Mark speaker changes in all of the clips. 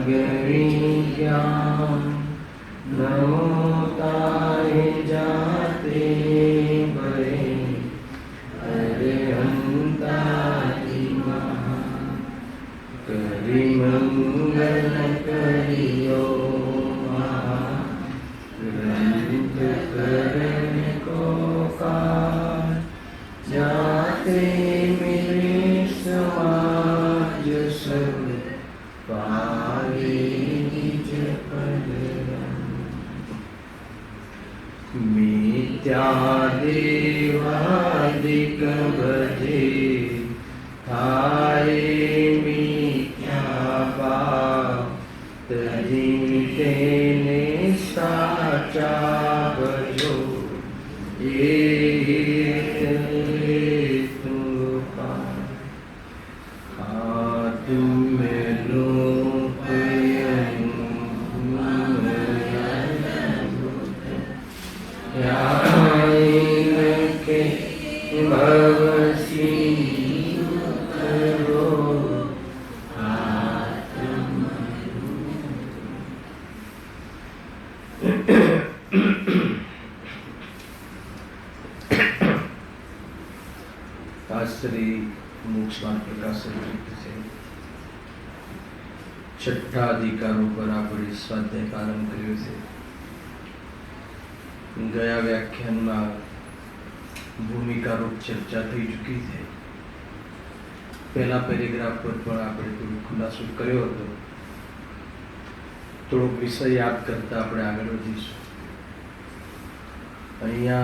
Speaker 1: सागरी ज्ञान न होता है जाते बड़े अरहंता करी मंगल करियो ग्रंथ करने को काज जाते मिले समाज सब पावे निज पद मिथ्या देवादिक बधे थाए मिथ्या पाप तजी तेने साचा भजो श्री मोक्षवान प्रकाशन से छठा अधिकारों पर આપણે સ્વાધ્યાય પ્રારંભ કર્યો છે। ગયા વ્યાખ્યાનમાં ભૂમિકા રૂપ ચર્ચા થઈ ચૂકી છે। પહેલા પેરેગ્રાફ પર પણ આપણે થોડો ખુલાસો કર્યો હતો। થોડો વિષય યાદ કરતા આપણે આગળ વધીશું। અહીંયા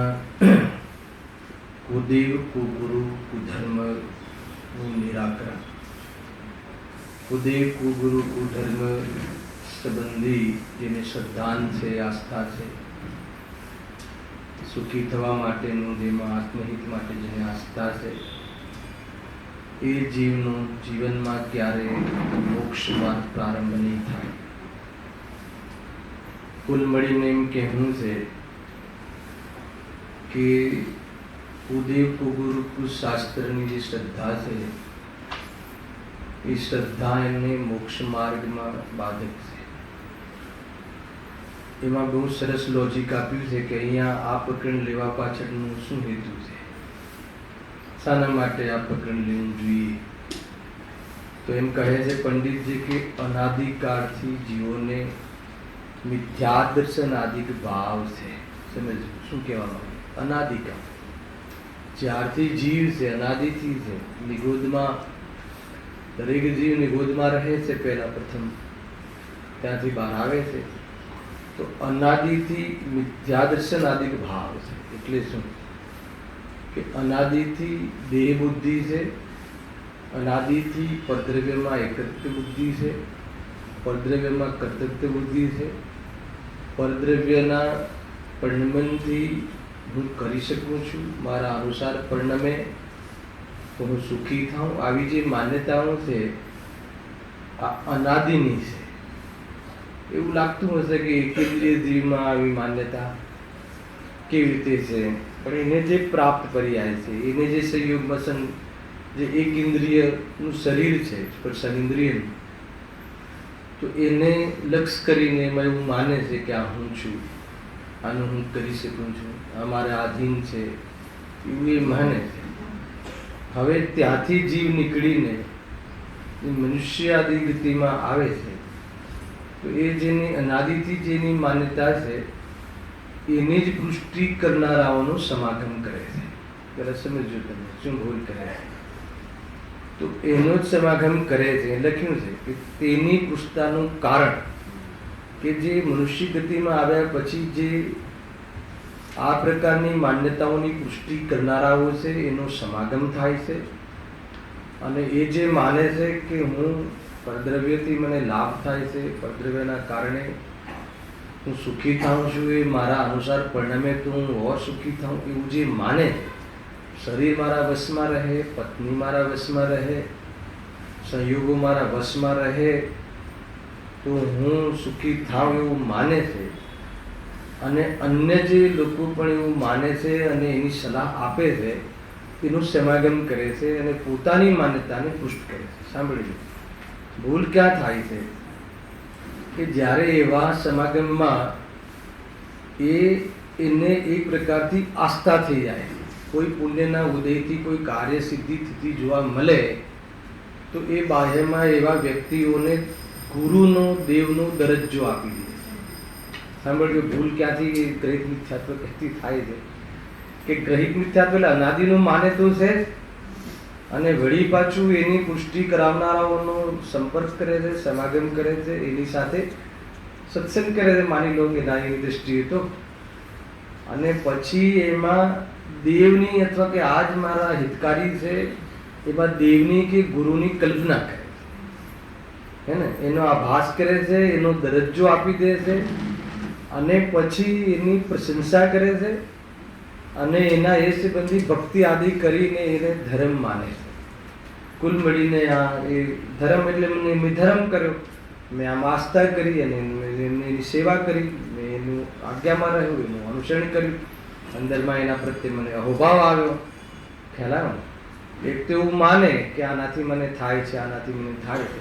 Speaker 1: कुदेव कुगुरु कुधर्म निराकरण कुदेव कुगुरु कुधर्म संबंधी जेने श्रद्धान से आस्था से सुखी थवा माटेनु जेमा आत्महित माटे जेने आस्था से ए जीवनो जीवन में क्यारे मोक्ष मार्ग प्रारंभ नहीं थाय। कुल मळीने एम कहेवुं छे कि कुदेव कुगुरु कु शास्त्रनी जे श्रद्धा है ये श्रद्धा एमने मोक्ष मार्ग में बाधक है। एमां बहुत सरस लॉजिक आप्युं छे कि अहींया आ पकड़ लेवा पाछळनो शुं हेतु छे, शाना माटे आ पकड़ लेवुं जोईए। तो एम कहे छे पंडित जी के अनादिकाळथी जीवोने मिथ्यादर्शन आदिक भाव छे। समझो शुं कहेवा मांगे अनादिकाळ ज्यारथी जीव से अनादिथी से निगोद में दरेक जीव निगोद में रहे से पहला प्रथम त्याथी बहार आवे से तो अनादिथी मिथ्यादर्शन आदिक भाव से एटले शुं कि अनादिथी देह बुद्धि से अनादिथी परद्रव्य में एकत्व बुद्धि से परद्रव्य में कर्तव्य बुद्धि से परद्रव्यना परिणमनथी हूँ करी सकूँ छूँ मारा अनुसार परिणमे तो हूँ सुखी थाऊँ आवी जे मान्यताओं से अनादिनी से एवं लागतुं हशे कि एकेंद्रिय जीव में आवी मान्यता केवी रीते छे पण एने जे प्राप्त पर्याय छे एने जे संयोग वसन जे एक इंद्रियनुं शरीर छे स्पर्शेन्द्रियनुं तो एने लक्ष्य करीने एमां एवुं माने छे कि आ हूँ छूं आनु हूँ करी सकूँ छूँ अमारे आधीन है एवं माने हवे त्याथी जीव निकळीने मनुष्य गति में आवे छे तो ये जेनी अनादिथी जेनी मान्यता है एनी ज पुष्टि करनाराओनो समागम करे छे। जरा समझो तमे शुं भूल करे तो एनो ज समागम करे छे। लख्युं छे कि तेनी पुष्टतानुं कारण कि जे मनुष्य गति में आव्या पछी जे आ प्रकारनी मान्यताओनी पुष्टि करनाराओ छे एनो समागम थाय छे अने ए जे माने छे कि हूँ परद्रव्यथी मने लाभ थाय छे परद्रव्यना कारणे हूँ सुखी थाऊं छुं ए मारा अनुसार परिणमे तो हूँ और सुखी थाऊं एवुं जे माने शरीर मारा वश में रहे पत्नी मारा वश में रहे संयोगों मारा वश में रहे तो हूँ सुखी थाऊं एवुं माने छे અને અન્ય જે લોકો પણ એવું માને છે અને એની સલાહ આપે છે એનું સમાગમ કરે છે અને પોતાની માન્યતાને પુષ્ટ કરે છે। સાંભળી લો ભૂલ ક્યાં થાય છે કે જ્યારે એવા સમાગમમાં એને એક પ્રકારથી આસ્થા થઈ જાય, કોઈ પુણ્યના ઉદયથી કોઈ કાર્ય સિદ્ધિ થતી જોવા મળે, તો એ બાહ્યમાં એવા વ્યક્તિઓને ગુરુનો દેવનો દરજ્જો આપી દે. સાંભળ્યો, ભૂલ ક્યાંથી ગ્રહિત મિથ્યાત્વ કહેતી થાય છે કે ગ્રહિત મિથ્યાત્વ એટલે અનાદિનું માને તો છે જ, અને વળી પાછું એની પુષ્ટિ કરાવનારાઓનો સંપર્ક કરે છે, સમાગમ કરે છે, એની સાથે સત્સંગ કરે છે, માની લો કે ના એની દ્રષ્ટિએ તો, અને પછી એમાં દેવની અથવા કે આજ મારા હિતકારી છે એમાં દેવની કે ગુરુની કલ્પના કરે છે ને, એનો આભાસ કરે છે, એનો દરજ્જો આપી દે છે, અને પછી એની પ્રશંસા કરે છે, અને એના એ સંબંધી ભક્તિ આદિ કરીને એને ધર્મ માને છે. કુલ મળીને આ એ ધર્મ એટલે મેં ધર્મ કર્યો, મેં આમ આસ્થા કરી અને એની સેવા કરી, મેં એનું આજ્ઞામાં રહ્યું, એનું અનુસરણ કર્યું, અંદરમાં એના પ્રત્યે મને અહોભાવ આવ્યો. ખ્યાલ આવ્યો? એક તો એવું માને કે આનાથી મને થાય છે, આનાથી મને થાય છે,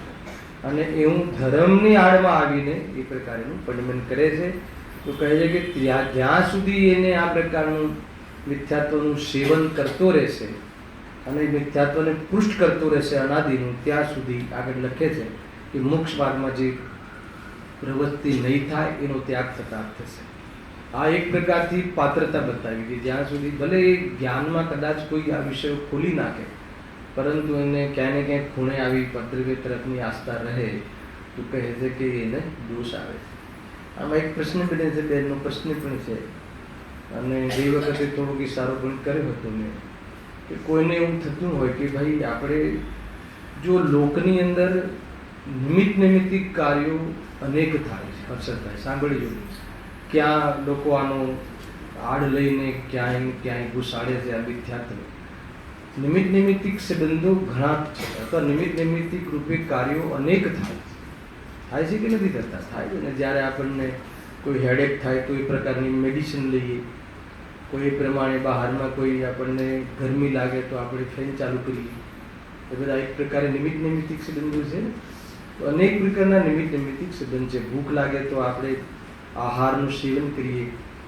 Speaker 1: અને એવું ધર્મની આડમાં આવીને એ પ્રકારનું પંડમન કરે છે. તો કહે છે કે જ્યાં સુધી એને આ પ્રકારનું મિથ્યાત્વનું સેવન કરતો રહેશે અને મિથ્યાત્વને પુષ્ટ કરતો રહેશે અનાદિનું, ત્યાં સુધી આગળ લખે છે કે મોક્ષ માર્ગમાં જે પ્રવૃત્તિ નહીં થાય એનો ત્યાગ થતા થશે. આ એક પ્રકારથી પાત્રતા બતાવી કે જ્યાં સુધી ભલે એ જ્ઞાનમાં કદાચ કોઈ આ વિષયો ખોલી નાખે, પરંતુ એને ક્યાંય ને ક્યાંય ખૂણે આવી પદ્રવ્ય તરફની આસ્થા રહે, તો કહે છે કે એને દોષ આવે છે. આમાં એક પ્રશ્ન બને છે, બેનનો પ્રશ્ન પણ છે, અને ગઈ વખતે થોડોક ઇશારો પણ કર્યો હતો મેં, કે કોઈને એવું થતું હોય કે ભાઈ આપણે જો લોકની અંદર નિમિત્તિક કાર્યો અનેક થાય છે, અવસર થાય, સાંભળી લો, ક્યાં લોકો આનો આડ લઈને ક્યાંય ઘુસાડે છે આ મિથ્યાત્વ. નિમિત્તિક સંબંધો ઘણા છે, અથવા નિમિત્તિક રૂપે કાર્યો અનેક થાય છે કે નથી થતા? થાય છે ને. જ્યારે આપણને કોઈ હેડેક થાય તો એ પ્રકારની મેડિસિન લઈએ, કોઈ પ્રમાણે બહારમાં કોઈ આપણને ગરમી લાગે તો આપણે ફેન ચાલુ કરીએ, એ બધા એક પ્રકારે નિમિત્તિક સંબંધો છે. તો અનેક પ્રકારના નિમિત્તિક સંબંધ છે. ભૂખ લાગે તો આપણે આહારનું સેવન કરીએ,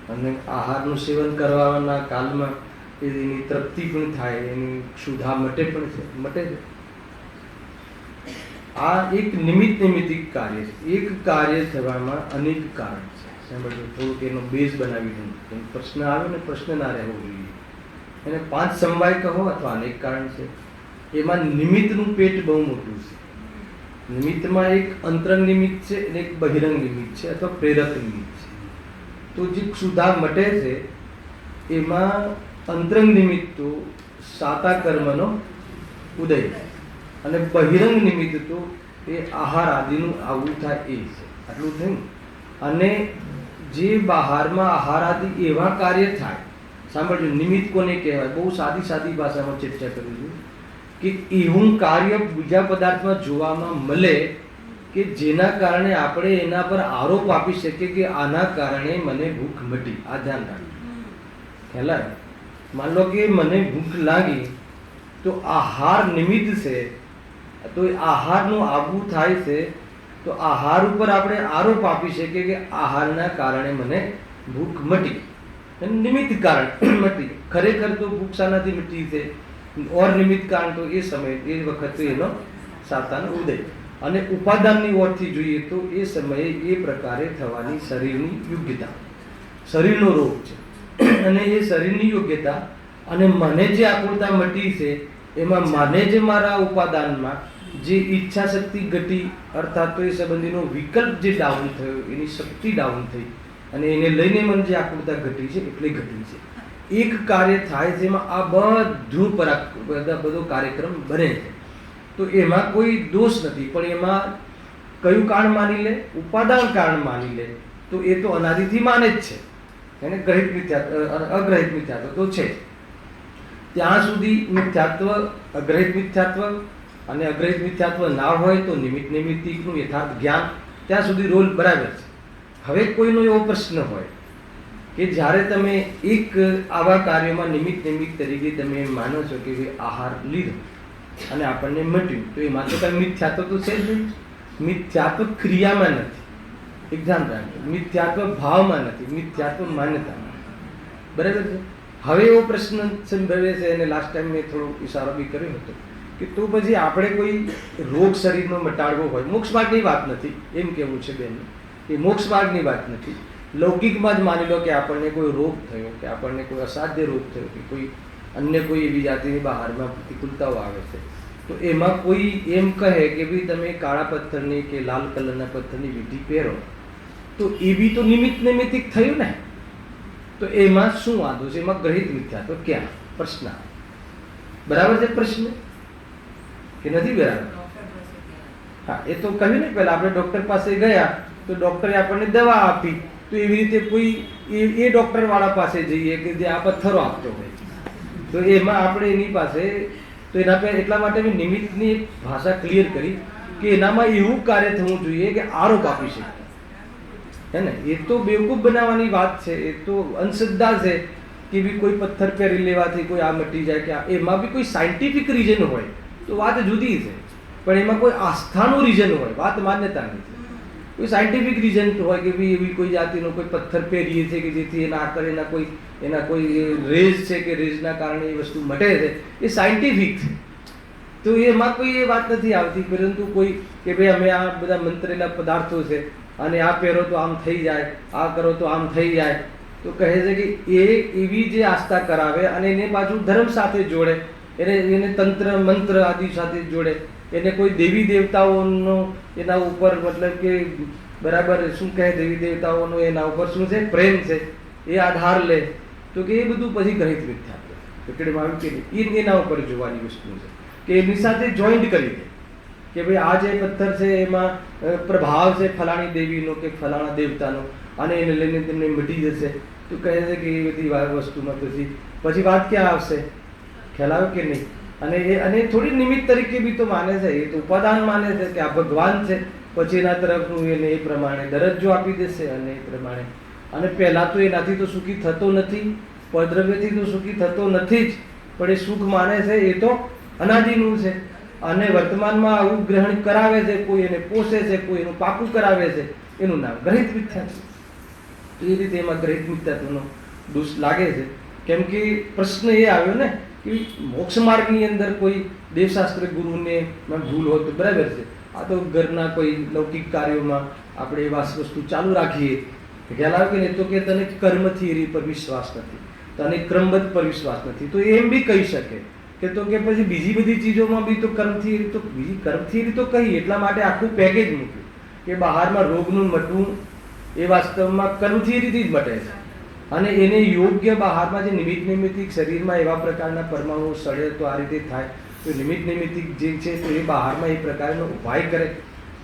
Speaker 1: અને આહારનું સેવન કરવાના કાલમાં એની તૃપ્તિ પણ થાય, એની ક્ષુધા મટે છે. આ એક નિમિત્તિક કાર્ય છે. એક કાર્ય થવામાં અનેક કારણ છે. સાંભળજો, થોડુંક એનો બેઝ બનાવી દઉં. પ્રશ્ન આવે ને, પ્રશ્ન ના રહેવો જોઈએ. એને 5 સમવાય કહો અથવા અનેક કારણ છે. એમાં નિમિત્તનું પેટ બહુ મોટું છે. નિમિત્તમાં એક અંતરંગ નિમિત્ત છે અને એક બહિરંગ નિમિત્ત છે, અથવા પ્રેરક નિમિત્ત છે. તો જે ક્ષુધા મટે છે એમાં અંતરંગ નિમિત્ત તો સાતા કર્મનો ઉદય થાય, અને બહિરંગ નિમિત્ત તો એ આહાર આદિનું આવવું થાય એ છે. આટલું થયું. અને જે બહારમાં આહાર આદિ એવા કાર્ય થાય, સાંભળજો, નિમિત્ત કોને કહેવાય? બહુ સાદી ભાષામાં ચર્ચા કરું છું કે એવું કાર્ય બીજા પદાર્થમાં જોવામાં મળે કે જેના કારણે આપણે એના પર આરોપ આપી શકીએ કે આના કારણે મને ભૂખ મટી. આ ધ્યાન રાખજો. ખ્યાલ? માન લો કે મને ભૂખ લાગી, તો આહાર નિમિત્ત છે, તો એ આહારનું આવવું થાય છે, તો આહાર ઉપર આપણે આરોપ આપી શકીએ કે આહારના કારણે મને ભૂખ મટી. નિમિત્ત કારણ મટી. ખરેખર તો ભૂખ શાનાથી મટી છે? ઓર નિમિત્ત કારણ તો એ સમય એ વખતે એનો સાતાનો ઉદય. અને ઉપાદાનની ઓરથી જોઈએ તો એ સમયે એ પ્રકારે થવાની શરીરની યોગ્યતા, શરીરનો રોગ છે, અને એ શરીરની યોગ્યતા અને મને જે આકુળતા મટી છે એમાં મને જે મારા ઉપાદાનમાં જે ઈચ્છા શક્તિ ઘટી, અર્થાત તો એ સંબંધીનો વિકલ્પ જે ડાઉન થયો, એની શક્તિ ડાઉન થઈ, અને એને લઈને મને જે આકુળતા ઘટી છે એટલે ઘટી છે. એક કાર્ય થાય જેમાં આ બધો કાર્યક્રમ બને છે. તો એમાં કોઈ દોષ નથી, પણ એમાં કયું કારણ માની લે? ઉપાદાન કારણ માની લે, તો એ તો અનાદિથી માને જ છે. એને ગ્રહિત મિથ્યાત્વ, અગ્રહિત મિથ્યાત્વ તો છે. ત્યાં સુધી મિથ્યાત્વ, અગ્રહિત મિથ્યાત્વ અને અગ્રહિત મિથ્યાત્વ ના હોય તો નિમિત્તિકનું યથાર્થ જ્ઞાન, ત્યાં સુધી રોલ બરાબર છે. હવે કોઈનો એવો પ્રશ્ન હોય કે જ્યારે તમે એક આવા કાર્યોમાં નિમિત્ત તરીકે તમે માનો છો કે આહાર લીધો અને આપણને મટ્યું, તો એમાં તો કઈ મિથ્યાત્વ તો છે જ નહીં. મિથ્યાત્વ ક્રિયામાં નથી, એક્ઝામ રાખજો. મિથ્યાત્વ ભાવમાં નથી, મિથ્યાત્વ માન્યતામાં. બરાબર છે. હવે એવો પ્રશ્ન સંભવે છે, અને લાસ્ટ ટાઈમ મેં થોડો ઇશારો બી કર્યો હતો કે તો પછી આપણે કોઈ રોગ શરીરનો મટાડવો હોય, મોક્ષ માર્ગની વાત નથી એમ કેવું છે બેન, એ મોક્ષ માર્ગની વાત નથી. લૌકિકમાં જ માની લો કે આપણને કોઈ રોગ થયો, કે આપણને કોઈ અસાધ્ય રોગ થયો, કે કોઈ અન્ય કોઈ એવી જાતિની બહારમાં પ્રતિકૂળતાઓ આવે છે, તો એમાં કોઈ એમ કહે કે ભાઈ તમે કાળા પથ્થરની કે લાલ કલરના પથ્થરની વિધિ પહેરો, તો એ બી તો નિમિત્ત નૈમિત્તિક થયું ને. તો એમાં શું વાંધો છે? એમાં ગ્રહિત મિથ્યા તો ક્યાં પ્રશ્ન? બરાબર છે પ્રશ્ન કે નથી બરાબર? હા, એ તો કહ્યું ને પહેલા આપણે ડોક્ટર પાસે ગયા તો ડોક્ટરે આપણને દવા આપી, તો એવી રીતે કોઈ એ ડોક્ટર વાળા પાસે જઈએ કે જે આ પથ્થરો આપતો હોય, તો એમાં આપણે એની પાસે, તો એના પર એટલા માટે મેં નિમિત્તની ભાષા ક્લિયર કરી કે એનામાં એવું કાર્ય થવું જોઈએ કે આરોપ આપી શકે, હે ને. એ તો બેવકૂફ બનાવવાની વાત છે, એ તો અંધશ્રદ્ધા છે કે બી કોઈ પથ્થર પહેરી લેવાથી કોઈ આ મટી જાય, કે એમાં બી કોઈ સાયન્ટિફિક રીઝન હોય તો વાત જુદી છે, પણ એમાં કોઈ આસ્થાનું રીઝન હોય, વાત માન્યતાની છે. કોઈ સાયન્ટિફિક રીઝન હોય કે ભાઈ એવી કોઈ જાતિનો કોઈ પથ્થર પહેરીએ છે કે જેથી એના આકર એના કોઈ રેઝ છે કે રેઝના કારણે એ વસ્તુ મટે છે, એ સાયન્ટિફિક છે. તો એમાં કોઈ એ વાત નથી આવતી. પરંતુ કોઈ કે ભાઈ અમે આ બધા મંત્રેલા પદાર્થો છે અને આ પહેરો તો આમ થઈ જાય, આ કરો તો આમ થઈ જાય, તો કહે છે કે એ એવી જે આસ્થા કરાવે અને એને પાછું ધર્મ સાથે જોડે, એને તંત્ર મંત્ર આદિ સાથે જોડે, એને કોઈ દેવી દેવતાઓનો એના ઉપર મતલબ કે બરાબર શું કહે, દેવી દેવતાઓનો એના ઉપર શું છે પ્રેમ છે, એ આધાર લે, તો કે એ બધું પછી ગ્રહિત મિથ્યા પકડમાં આવ્યું કે નહીં. એના ઉપર જોવાની વસ્તુ છે કે એની સાથે જોઈન્ટ કરી દે કે ભાઈ આ જે પથ્થર છે એમાં પ્રભાવ છે ફલાણી દેવીનો કે ફલાણા દેવતાનો, અને એને લઈને તેમને મટી જશે, તો કહે છે કે એ બધી વસ્તુમાં પછી વાત ક્યાં આવશે? ખ્યાલ આવે કે નહીં? અને થોડી નિમિત્ત તરીકે બી તો માને છે, એ તો ઉપાદાન માને છે કે આ ભગવાન છે, પછી એના તરફનું એને એ પ્રમાણે દરજ્જો આપી દેશે અને એ પ્રમાણે. અને પહેલાં તો એનાથી તો સુખી થતો નથી, પરદ્રવ્યથી તો સુખી થતો નથી જ, પણ એ સુખ માને છે એ તો અનાદિનું છે, અને વર્તમાનમાં આવું ગ્રહણ કરાવે છે, કોઈ એને પોષે છે, કોઈ એનું પાકું કરાવે છે, એનું નામ ગ્રહિત મિથ્યા છે. તો એ રીતે એમાં ગ્રહિત મિથ્યાત્વનો દોષ લાગે છે. કેમ કે પ્રશ્ન એ આવ્યો ને કે મોક્ષ માર્ગની અંદર કોઈ દેવશાસ્ત્ર ગુરુને ભૂલ હોય તો બરાબર છે, આ તો ઘરના કોઈ લૌકિક કાર્યોમાં આપણે એવા વસ્તુ ચાલુ રાખીએ, ખ્યાલ આવે કે નહીં? તો કે તને કર્મ થિયરી પર વિશ્વાસ નથી, તને ક્રમબદ્ધ પર વિશ્વાસ નથી, તો એમ બી કહી શકે કે તો કે પછી બીજી બધી ચીજોમાં બી તો કર્મ થિયરી, તો બીજી કર્મ થિયરી તો કહી, એટલા માટે આખું પેકેજ મૂક્યું કે બહારમાં રોગનું મટવું એ વાસ્તવમાં કર્મ થિયરીથી જ મટે છે, અને એને યોગ્ય બહારમાં જે નિમિત્ત નૈમિત્તિક શરીરમાં એવા પ્રકારના પરમાણુ સળે તો આ રીતે થાય, તો નિમિત્ત નૈમિત્તિક જે છે તો એ બહારમાં એ પ્રકારનો ઉપાય કરે,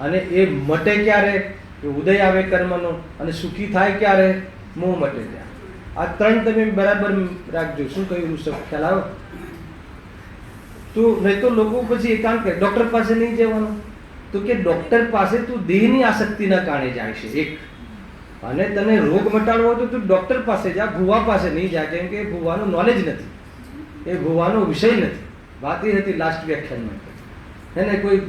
Speaker 1: અને એ મટે ક્યારે? કે ઉદય આવે કર્મનો, અને સુખી થાય ક્યારે? મોહ મટે ત્યારે. આ ત્રણ તમે બરાબર રાખજો. શું કહ્યું ઋષભ? ખ્યાલ આવ્યો? તો નહીં તો લોકો પછી એકાંત કરે, ડોક્ટર પાસે નહીં જવાનું, તો કે ડોક્ટર પાસે તું દેહની આસક્તિના કારણે જાય છે એક, અને તને રોગ મટાડવો હોય તો તું ડોક્ટર પાસે જા, ભુવા પાસે નહીં જા, કેમ કે ભુવાનું નોલેજ નથી, એ ભુવાનો વિષય નથી. વાત એ હતી લાસ્ટ વ્યાખ્યાનમાં, હે ને. કોઈ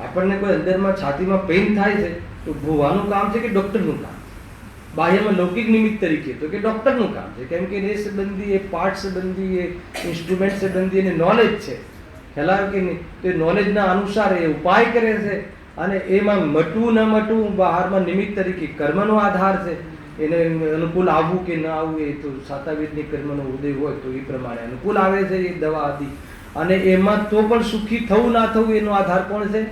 Speaker 1: આપણને કોઈ અંદરમાં છાતીમાં પેઇન થાય છે તો ભુવાનું કામ છે કે ડૉક્ટરનું કામ? બાહ્યમાં લૌકિક નિમિત્ત તરીકે તો કે ડૉક્ટરનું કામ છે, કેમ કે એ સંબંધી, એ પાર્ટ સંબંધી, એ ઇન્સ્ટ્રુમેન્ટ સંબંધી એને નોલેજ છે, ખ્યાલ આવે કે નહીં? તો એ નોલેજના અનુસાર એ ઉપાય કરે છે, અને એમાં મટવું ન મટવું બહારમાં નિમિત્ત તરીકે કર્મનો આધાર છે, એને અનુકૂળ આવવું કે ન આવવું એ તો સાતાવીરની કર્મનો ઉદય હોય તો એ પ્રમાણે અનુકૂળ આવે છે એ દવા આદિ, અને એમાં તો પણ સુખી થવું ના થવું એનો આધાર કોણ છે?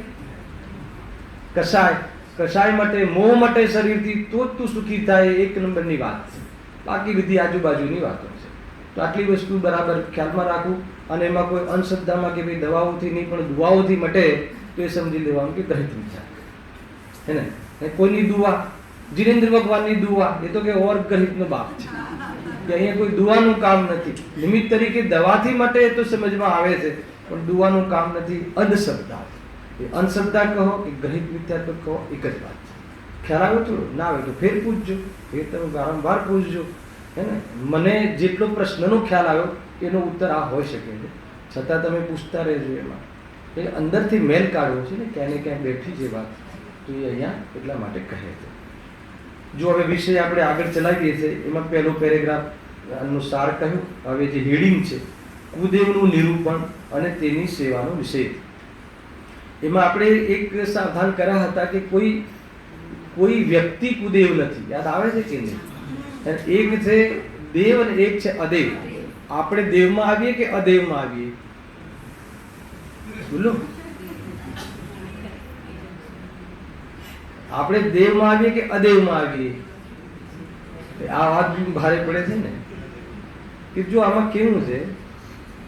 Speaker 1: કસાય. કસાય માટે, મોહ માટે શરીરથી, તો જ તું સુખી થાય, એક નંબરની વાત છે. બાકી બધી આજુબાજુની વાતો છે. તો આટલી વસ્તુ બરાબર ખ્યાલમાં રાખવું, અને એમાં કોઈ અંધશ્રદ્ધામાં કે ભાઈ દવાઓથી નહીં પણ દુઆઓથી મટે તો એ સમજી લેવાનું કે ગ્રહિત મિથ્યા હે ને. કોઈની દુઆ, જીનેન્દ્ર ભગવાનની દુઆ, એ તો કે ઓર ગ્રહિતનો બાપ છે, કે અહીંયા કોઈ દુઆનું કામ નથી. નિમિત્ત તરીકે દવાથી મટે તો સમજમાં આવે છે, પણ દુઆનું કામ નથી. અંધશ્રદ્ધા, એ અંધશ્રદ્ધા કહો કે ગ્રહિત મિથ્યાત્વ કહો, એક જ વાત છે. ખ્યાલ આવે તો ના આવે તો ફેર પૂછજો, એ તમે વારંવાર પૂછજો, હે ને. મને જેટલો પ્રશ્નનો ખ્યાલ આવ્યો એનો ઉત્તર આ હોઈ શકે છે, છતાં તમે પૂછતા રહેજો. એમાં એ અંદરથી મેલ કાઢવો છે ને, ક્યાંય ને ક્યાંય બેઠી છે વાત, તો એ અહીંયા એટલા માટે કહે છે. જો હવે વિષય આપણે આગળ ચલાવીએ છીએ, એમાં પહેલો પેરેગ્રાફનો સાર કહ્યું. હવે જે હેડિંગ છે કુદેવનું નિરૂપણ અને તેની સેવાનો વિષય, એમાં આપણે એક સાવધાન કર્યા હતા કે કોઈ વ્યક્તિ કુદેવ નથી. યાદ આવે છે કે નહીં? એક છે દેવ અને એક છે અદેવ. આપણે દેવમાં આવીએ કે અદેવમાં આવીએ? બોલો, આપણે દેવમાં આવીએ કે અદેવમાં આવીએ? આ વાત ભારે પડે છે ને. કે જો આમાં કેવું છે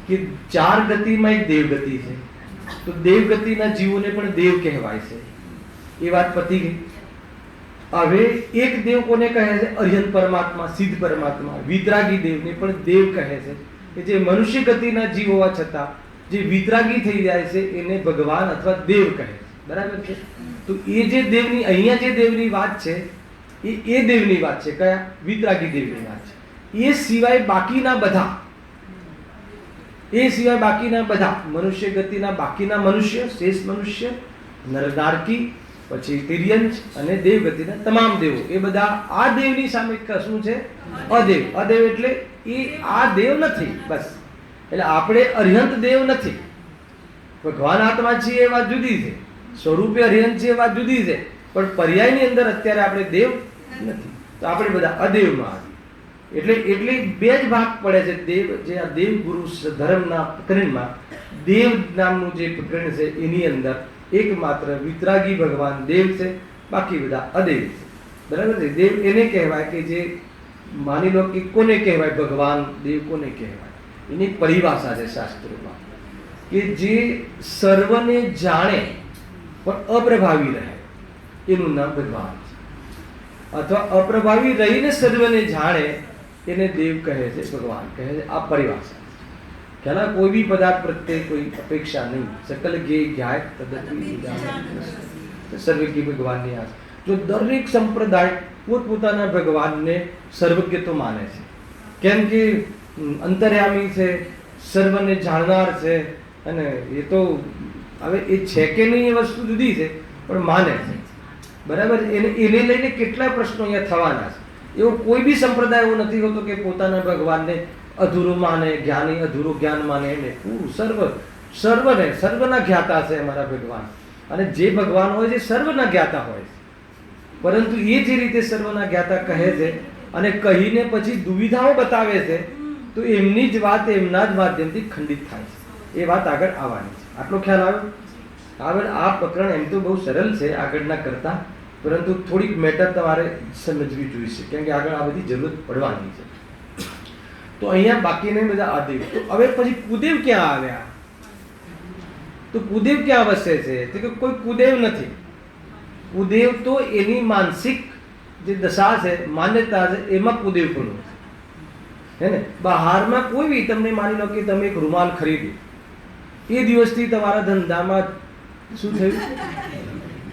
Speaker 1: કે 4 ગતિમાં એક દેવ ગતિ છે, તો દેવ ગતિના જીવોને પણ દેવ કહેવાય છે. એ વાત પતી ગઈ. હવે એક દેવ કોને કહે છે? અર્યંત પરમાત્મા, સિદ્ધ પરમાત્મા. વિતરાગી દેવને પણ દેવ કહે છે, કે જે મનુષ્ય ગતિના જીવ હોવા છતાં જે વિતરાગી થઈ જાય છે એને ભગવાન અથવા દેવ કહે છે. બરાબર છે? તો એ જે દેવની, અહીંયા જે દેવની વાત છે એ દેવની વાત છે. કયા? વિતરાગી દેવની વાત છે. એ સિવાય બાકીના બધા મનુષ્ય ગતિના બાકીના મનુષ્ય, શેષ મનુષ્ય, નરનારકી, પછી તિર્યંચ અને દેવ ગતિના તમામ દેવો, એ બધા આ દેવની સામે શું છે? અદેવ. અદેવ એટલે એ આ દેવ નથી. બસ, એટલે આપણે અર્યંત દેવ નથી. ભગવાન આત્મા છીએ એ વાત જુદી છે, સ્વરૂપે અર્યંત છે એ વાત જુદી છે, પણ પર્યાયની અંદર અત્યારે આપણે દેવ નથી. તો આપણે બધા અદેવમાં આવી. એટલે 2 જ ભાગ પડે છે. દેવ, જે આ દેવ ગુરુ ધર્મના પ્રકરણમાં દેવ નામનું જે પ્રકરણ છે એની અંદર એકમાત્ર વિતરાગી ભગવાન દેવ છે, બાકી બધા અદેવ છે. બરાબર છે? દેવ એને કહેવાય કે જે, માની લો કે કોને કહેવાય ભગવાન દેવ કોને કહેવાય? એની પરિભાષા છે શાસ્ત્રોમાં, કે જે સર્વને જાણે પણ અપ્રભાવી રહે, એનું નામ ભગવાન છે. અથવા અપ્રભાવી રહીને સર્વને જાણે એને દેવ કહે છે, ભગવાન કહે છે. આ પરિભાષા છે. કોઈ બી પદાર્થ પ્રત્યે કોઈ અપેક્ષા નહીં. સકલ ગે જ્ઞાય તદપી સર્વજ્ઞ ભગવાનની આસ. જો દરેક સંપ્રદાય પોતપોતાના ભગવાનને સર્વજ્ઞ તો માને છે, કેમ કે અંતર્યામી છે, સર્વને જાણનાર છે, અને એ તો હવે એ છે કે નહીં એ વસ્તુ જુદી છે, પણ માને છે. બરાબર? એને લઈને કેટલા પ્રશ્નો અહીંયા થવાના છે. એવો કોઈ બી સંપ્રદાય એવો નથી હોતો કે પોતાના ભગવાનને અધૂરું માને, જ્ઞાની અધૂરું જ્ઞાન માને. એને સર્વના જ્ઞાતા છે અમારા ભગવાન. અને જે ભગવાન હોય છે સર્વના જ્ઞાતા હોય છે, પરંતુ એ જે રીતે સર્વના જ્ઞાતા કહે છે અને કહીને પછી દુવિધાઓ બતાવે છે, તો એમની જ વાત એમના જ માધ્યમથી ખંડિત થાય છે. એ વાત આગળ આવવાની છે. આટલો ખ્યાલ આવ્યો? આગળ આ પ્રકરણ એમ તો બહુ સરળ છે આગળના કરતા, પરંતુ થોડીક મેટર તમારે સમજવી જોઈશે, કેમ કે આગળ આ બધી જરૂરત પડવાની છે. તો અહીંયા બાકીને બધા આદેવ. તો હવે પછી કુદેવ ક્યાં આવ્યા? તો કુદેવ ક્યાં વસે છે? તો કે કોઈ કુદેવ નથી. કુદેવ તો એની માનસિક જે દશા છે, માન્યતા છે, એમાં કુદેવ પણ હે ને. બહારમાં કોઈ બી તમને માની લો કે તમે એક રૂમાલ ખરીદ્યો, એ દિવસથી તમારા ધંધામાં શું થયું?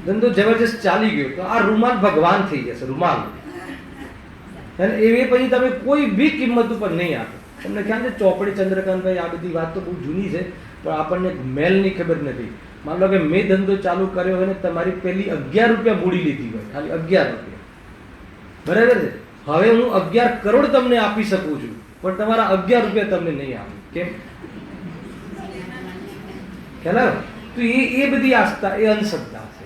Speaker 1: ધંધો જબરજસ્ત ચાલી ગયો. તો આ રૂમાલ ભગવાન થઈ જશે. રૂમાલ અને એ પછી તમે કોઈ બી કિંમત ઉપર નહીં આપો. તમને ખ્યાલ છે ચોપડી ચંદ્રકાંતભાઈ, આ બધી વાત તો બહુ જૂની છે, પણ આપણને મેલની ખબર નથી. માન લો કે મેં ધંધો ચાલુ કર્યો હોય ને તમારી પહેલી 11 રૂપિયા મૂડી લીધી હોય, ખાલી 11 રૂપિયા. બરાબર છે? હવે હું 11 કરોડ તમને આપી શકું છું, પણ તમારા 11 રૂપિયા તમને નહીં આપું. કેમ? ખ્યાલ? તો એ બધી આસ્થા, એ અંધશ્રદ્ધા છે.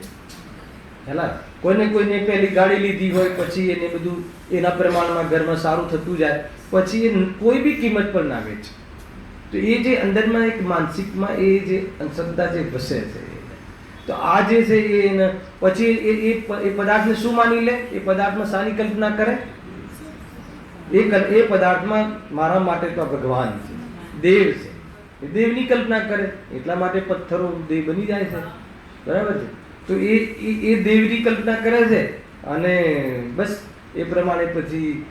Speaker 1: ખ્યાલ? કોઈને પહેલી ગાડી લીધી હોય, પછી એને બધું એના પ્રમાણમાં ઘરમાં સારું થતું જાય, પછી એ કોઈ બી કિંમત પર ના વેચે. તો એ જે અંદરમાં એક માનસિકમાં એ જે અંધશ્રદ્ધા જે વસે છે, તો આ જે છે એ પછી એ પદાર્થને શું માની લે? એ પદાર્થમાં શાની કલ્પના કરે? એ પદાર્થમાં મારા માટે તો ભગવાન છે, દેવ છે, એ દેવની કલ્પના કરે. એટલા માટે પથ્થરો દેવ બની જાય છે. બરાબર છે? તો એ દેવની કલ્પના કરે છે, અને બસ એ પ્રમાણે પછી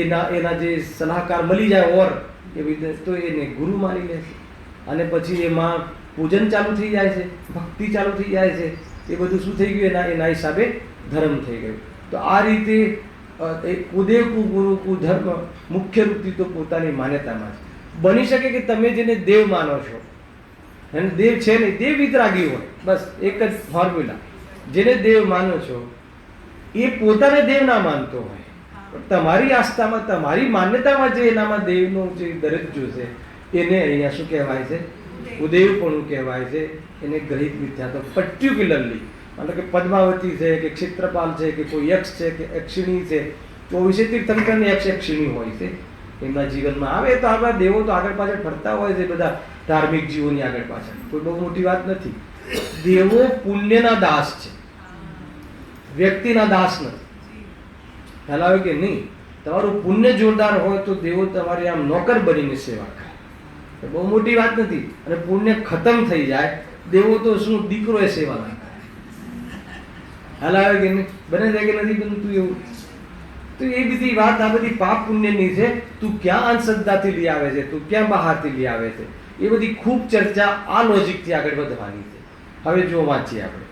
Speaker 1: એના જે સલાહકાર મળી જાય ઓર એવી રીતે, તો એને ગુરુ માની લે છે, અને પછી એમાં પૂજન ચાલુ થઈ જાય છે, ભક્તિ ચાલુ થઈ જાય છે. એ બધું શું થઈ ગયું? એના હિસાબે ધર્મ થઈ ગયું. તો આ રીતે કુદેવ કુ ગુરુ કુ ધર્મ મુખ્ય રૂપથી તો પોતાની માન્યતામાં છે. બની શકે કે તમે જેને દેવ માનો છો, અને દેવ છે નહીં, દેવ વિતરાગી હોય, બસ એક જ ફોર્મ્યુલા. જેને દેવ માનો છો એ પોતાને દેવ ના માનતો હોય, પણ તમારી આસ્થામાં, તમારી માન્યતામાં જે એનામાં દેવનો જે દરજ્જો છે એને અહીંયા શું કહેવાય છે? ઉદેવપણું કહેવાય છે. એને ગ્રહિત મિથ્યા. તો પર્ટિક્યુલરલી એટલે કે પદ્માવતી છે કે ક્ષેત્રપાલ છે કે કોઈ યક્ષ છે કે યક્ષિણી છે, 24 તીર્થંકરની યક્ષિણી હોય છે એમના જીવનમાં આવે તો આપણા દેવો તો આગળ પાછળ ફરતા હોય છે, બધા ધાર્મિક જીવોની આગળ પાછળ. કોઈ બહુ મોટી વાત નથી. દેવો પુણ્યના દાસ છે, વ્યક્તિના દાસ નથી. ખ્યાલ આવે કે નહીં? તમારું પુણ્ય જોરદાર હોય તો દેવો તમારી આમ નોકર બનીને સેવા કરે. બહુ મોટી વાત નથી. અને પુણ્ય ખતમ થઈ જાય, દેવો તો શું દીકરો એ સેવા ના કરે. ખ્યાલ આવે કે નહીં? બને છે કે નથી બનતું એવું? તો એ બધી વાત આ બધી પાપ પુણ્યની છે. તું ક્યાં અંધશ્રદ્ધાથી લઈ આવે છે, તું ક્યાં બહારથી લઈ આવે છે, એ બધી ખૂબ ચર્ચા આ લોજિકથી આગળ વધવાની છે. હવે જો વાંચીએ આપણે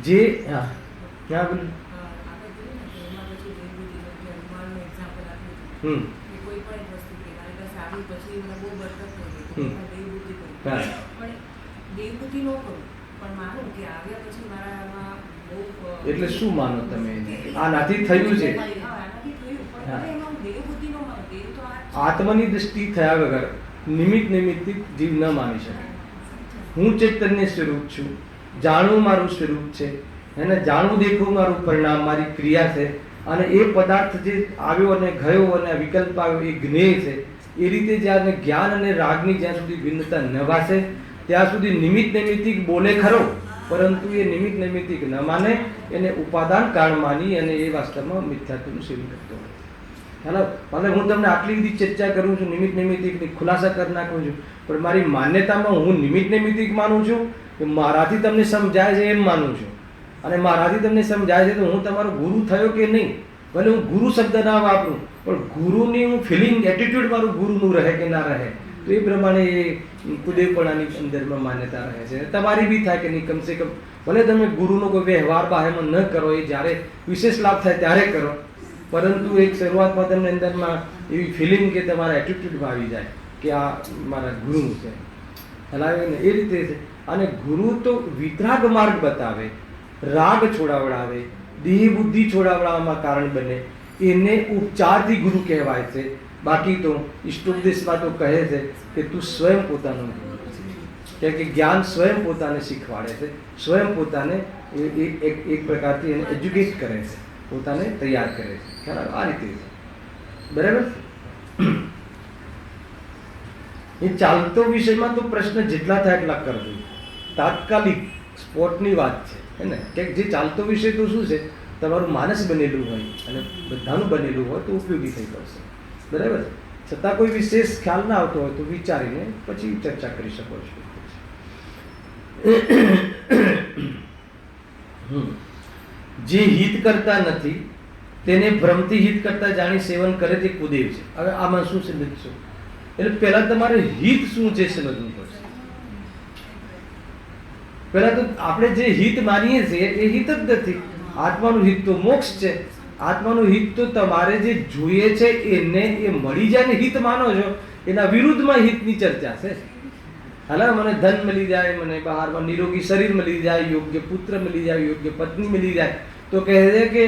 Speaker 1: જે ક્યાં બોલું એટલે શું માનો તમે? આ નાથી થયું છે. આત્માની દ્રષ્ટિ થયા વગર નિમિત્તિક જીવ ન માની શકે. હું ચૈતન્ય સ્વરૂપ છું, જાણવું મારું સ્વરૂપ છે, એને જાણવું દેખવું મારું પરિણામ, મારી ક્રિયા છે. અને એ પદાર્થ જે આવ્યો અને ગયો અને વિકલ્પ આવ્યો એ જ્ઞેય છે. એ રીતે જ્યારે જ્ઞાન અને રાગની જ્યાં સુધી ભિન્નતા ન વાસે ત્યાં સુધી નિમિત્તિક બોલે ખરો, પરંતુ એ નિમિત્તિક ન માને, એને ઉપાદાન કાળ માની અને એ વાસ્તવમાં મિથ્યાત્વનું સેવન કરતો હોય. ખ્યાલ? મતલબ હું તમને આટલી બધી ચર્ચા કરું છું, નિમિત્તિકની ખુલાસા કરી નાખું છું, પણ મારી માન્યતામાં હું નિમિત્તિક માનું છું કે મારાથી તમને સમજાય છે એમ માનું છું. અને મારાથી તમને સમજાય છે તો હું તમારો ગુરુ થયો કે નહીં. ભલે હું ગુરુ શબ્દ ના વાપરું, પણ ગુરુની હું ફિલિંગ, એટીટ્યુડ મારું ગુરુનું રહે કે ના રહે, તો એ પ્રમાણે એ કુદેવપણાની અંદરમાં માન્યતા રહે છે. તમારી બી થાય કે નહીં, કમસે કમ ભલે તમે ગુરુનો કોઈ વ્યવહાર બાહેમાં ન કરો, એ જ્યારે વિશેષ લાભ થાય ત્યારે કરો, પરંતુ એક શરૂઆતમાં તમને અંદરમાં એવી ફિલિંગ કે તમારા એટીટ્યુડમાં આવી જાય કે આ મારા ગુરુ છે. હલાવે ને એ રીતે છે. અને ગુરુ તો વિતરાગ માર્ગ બતાવે, રાગ છોડાવડાવે, દેહ બુદ્ધિ છોડાવડાવવામાં કારણ બને, એને ઉપચારથી ગુરુ કહેવાય છે. બાકી તો ઇષ્ટોપદેશમાં તો કહે છે કે તું સ્વયં પોતાનો ગુરુ છે, કે જ્ઞાન સ્વયં પોતાને શીખવાડે છે, સ્વયં પોતાને એક પ્રકારથી એને એજ્યુકેટ કરે છે, પોતાને તૈયાર કરે છે. ખ્યાલ? આ રીતે છે. બરાબર? એ ચાલતો વિષયમાં તો પ્રશ્ન જેટલા થાય એટલા કરજો. તાત્કાલિક સ્પોટની વાત છે હે ને, કે જે ચાલતો વિષય તો શું છે, તમારું માનસ બનેલું હોય અને બધાનું બનેલું હોય તો ઉપયોગી થઈ પડશે. બરાબર? છતાં કોઈ વિશેષ ખ્યાલ ના આવતો હોય તો વિચારીને પછી ચર્ચા કરી શકો છો. જે હિત કરતા નથી તેને ભ્રમથી હિત કરતા જાણી સેવન કરે તે કુદેવ છે. હવે આમાં શું સમજશું? એટલે પહેલા તમારે હિત શું છે સમજવું પડશે. પહેલા તો આપણે જે હિત માનીએ છીએ એ હિત જ નથી. આત્માનું હિત તો મોક્ષ છે. આત્માનું હિત તો તમારે જે જોઈએ છે એને એ મળી જાય ને હિત માનો છો, એના વિરુદ્ધમાં હિતની ચર્ચા છે. હાલા, મને ધન મળી જાય, મને બહારમાં નિરોગી શરીર મળી જાય, યોગ્ય પુત્ર મળી જાય, યોગ્ય પત્ની મળી જાય, તો કહે છે કે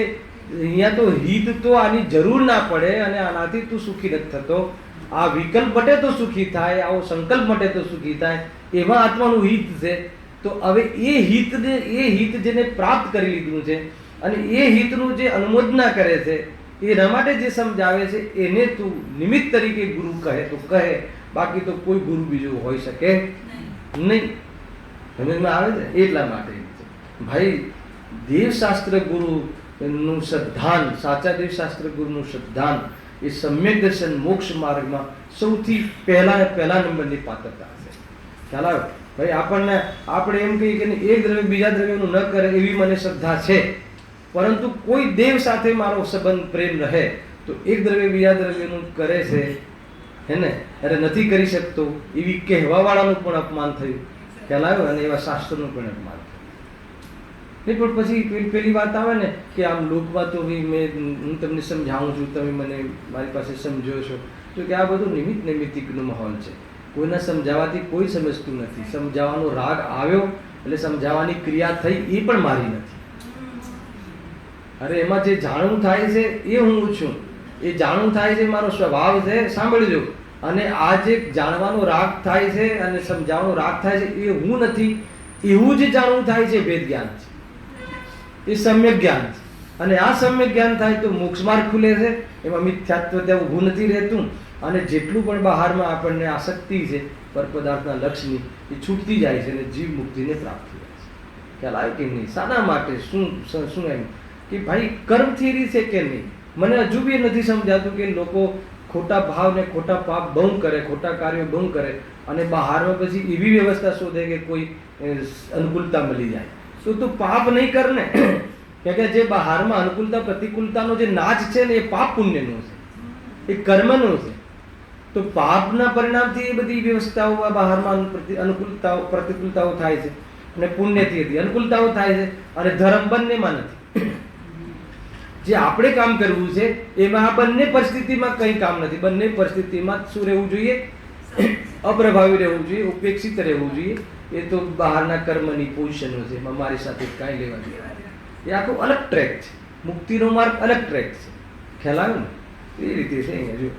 Speaker 1: અહીંયા તો હિત તો આની જરૂર ના પડે અને આનાથી તું સુખી નથી થતો. આ વિકલ્પ મટે તો સુખી થાય, આવો સંકલ્પ મટે તો સુખી થાય, એમાં આત્માનું હિત છે. તો હવે એ હિત જેને પ્રાપ્ત કરી લીધું છે અને એ હિતનું જે અનુમોદના કરે છે, એના માટે જે સમજાવે છે એને તું નિમિત્ત તરીકે ગુરુ કહે તો કહે, બાકી તો કોઈ ગુરુ બીજો હોઈ શકે નહીં. સમજમાં આવે છે? એટલા માટે ભાઈ દેવશાસ્ત્ર ગુરુનું શ્રદ્ધાન, સાચા દેવશાસ્ત્ર ગુરુનું શ્રદ્ધાન એ સમ્યક દર્શન મોક્ષ માર્ગમાં સૌથી પહેલા નંબરની પાત્રતા છે. ખ્યાલ આવે? ભાઈ આપણે એમ કહીએ કે એક દ્રવ્ય બીજા દ્રવ્યનું ન કરે એવી મને શ્રદ્ધા છે, પરંતુ કોઈ દેવ સાથે મારો સંબંધ પ્રેમ રહે તો એક દ્રવ્ય બીજા દ્રવ્યનું કરે છે હે ને, અરે નથી કરી શકતો એવી કહેવાવાળાનું પણ અપમાન થયું. ખ્યાલ આવ્યો? અને એવા શાસ્ત્રનું પણ અપમાન થયું. નહીં પણ પછી પેલી વાત આવે ને કે આમ લોકમાં તો હું તમને સમજાવું છું, તમે મને મારી પાસે સમજો છો, તો કે આ બધું નિમિત્તિકનો માહોલ છે. કોઈને સમજાવવાથી કોઈ સમજતું નથી. સમજાવવાનો રાગ આવ્યો એટલે સમજાવવાની ક્રિયા થઈ, એ પણ મારી નથી. અરે એમાં જે જાણવું થાય છે એ હું છું, એ જાણવું થાય છે મારો સ્વભાવ છે, સાંભળજો. અને આ જે જાણવાનો રાગ થાય છે અને સમજાવવાનો રાગ થાય છે એ હું નથી, એવું જે જાણવું થાય છે ભેદ જ્ઞાન છે, એ સમ્યક જ્ઞાન છે. અને આ સમ્યક જ્ઞાન થાય તો મોક્ષ માર્ગ ખુલે છે, એમાં મિથ્યાત્વ ત્યાં ઊભું નથી રહેતું. અને જેટલું પણ બહારમાં આપણને આસક્તિ છે પર પદાર્થના લક્ષ્યની, એ છૂટતી જાય છે અને જીવ મુક્તિને પ્રાપ્ત થઈ જાય છે. ખ્યાલ આવે કે નહીં? શાના માટે? શું એમ કે ભાઈ કર્મ થિયરી છે કે નહીં? મને હજુ બી નથી સમજાતું કે લોકો ખોટા ભાવ ને ખોટા પાપ બહુ કરે, ખોટા કાર્યો બહુ કરે અને બહારમાં પછી એવી વ્યવસ્થા શોધે કે કોઈ અનુકૂળતા મળી જાય. તો તું પાપ નહીં કર ને, કે જે બહારમાં અનુકૂળતા પ્રતિકૂળતાનો જે નાચ છે ને એ પાપ પુણ્યનો છે, એ કર્મનો છે. તો પાપના પરિણામથી એ બધી વ્યવસ્થાઓ બહારમાં અનુકૂળતાઓ પ્રતિકૂળતાઓ થાય છે અને પુણ્યથી અનુકૂળતાઓ થાય છે. અને ધર્મ બંનેમાં નથી. જે આપણે કામ કરવું છે એમાં આ બંને પરિસ્થિતિમાં કંઈ કામ નથી. બંને પરિસ્થિતિમાં શું રહેવું જોઈએ? અપ્રભાવી રહેવું જોઈએ, ઉપેક્ષિત રહેવું જોઈએ. એ તો બહારના કર્મની પોઝિશનો છે, એમાં મારી સાથે કાંઈ લેવા દેવા. એ આખો અલગ ટ્રેક છે, મુક્તિનો માર્ગ અલગ ટ્રેક છે. ખ્યાલ આવે ને? એ રીતે છે. અહીંયા જો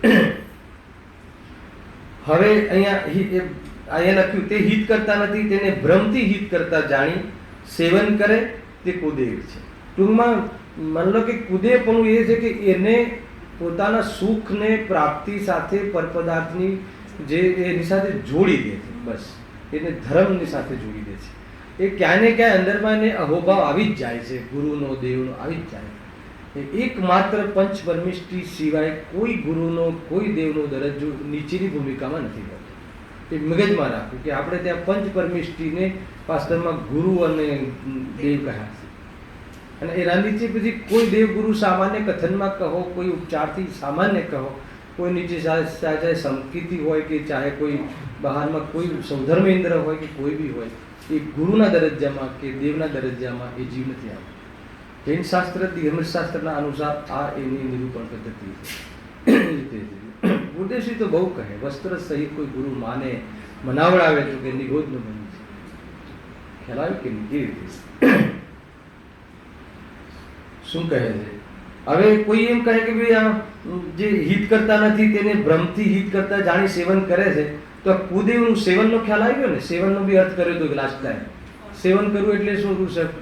Speaker 1: હવે અહીંયા લખ્યું, તે હિત કરતા નથી, તેને ભ્રમથી હિત કરતા જાણી સેવન કરે તે કુદેવ છે. ટૂંકમાં માન લો કે કુદેવપણું એ છે કે એને પોતાના સુખને પ્રાપ્તિ સાથે પરપદાર્થની જે એની સાથે જોડી દે છે. બસ એને ધર્મની સાથે જોડી દે છે. એ ક્યાંય ને ક્યાંય અંદરમાં એને અહોભાવ આવી જ જાય છે, ગુરુનો દેવનો આવી જ જાય. એકમાત્ર પંચ પરમિષ્ટિ સિવાય કોઈ ગુરુનો કોઈ દેવનો દરજ્જો નીચેની ભૂમિકામાં નથી હોતો. એ મગજમાં રાખવું કે આપણે ત્યાં પંચ પરમિષ્ટિને વાસ્તવમાં ગુરુ અને દેવ કહ્યા છે. અને એના નીચે પછી કોઈ દેવ ગુરુ સામાન્ય કથનમાં કહો, કોઈ ઉપચારથી સામાન્ય કહો, કોઈ નીચે ચાહે સંકિતિ હોય કે ચાહે કોઈ બહારમાં કોઈ સૌધર્મેન્દ્ર હોય કે કોઈ બી હોય, એ ગુરુના દરજ્જામાં કે દેવના દરજ્જામાં એ જીવ નથી આવતો. જૈન શાસ્ત્ર ધર્મશાસ્ત્રના અનુસાર આ એની નિરૂપણ પદ્ધતિ છે. ગુરુદેવશ્રી તો બહુ કહે, વસ્ત્ર સહિત કોઈ ગુરુ માને મનાવડાવે તો કે નિગોદનું બન્યું છે. ખ્યાલ આવ્યો કે નહીં? એ રીતે શું કહે છે? હવે કોઈ એમ કહે કે ભાઈ આ જે હિત કરતા નથી તેને ભ્રમથી હિત કરતા જાણી સેવન કરે છે, તો આ કુદેવનું સેવનનો ખ્યાલ આવ્યો ને? સેવનનો બી અર્થ કર્યો હતો લાસ્ટ ટાઈમ. સેવન કરવું એટલે શું ઋષભ?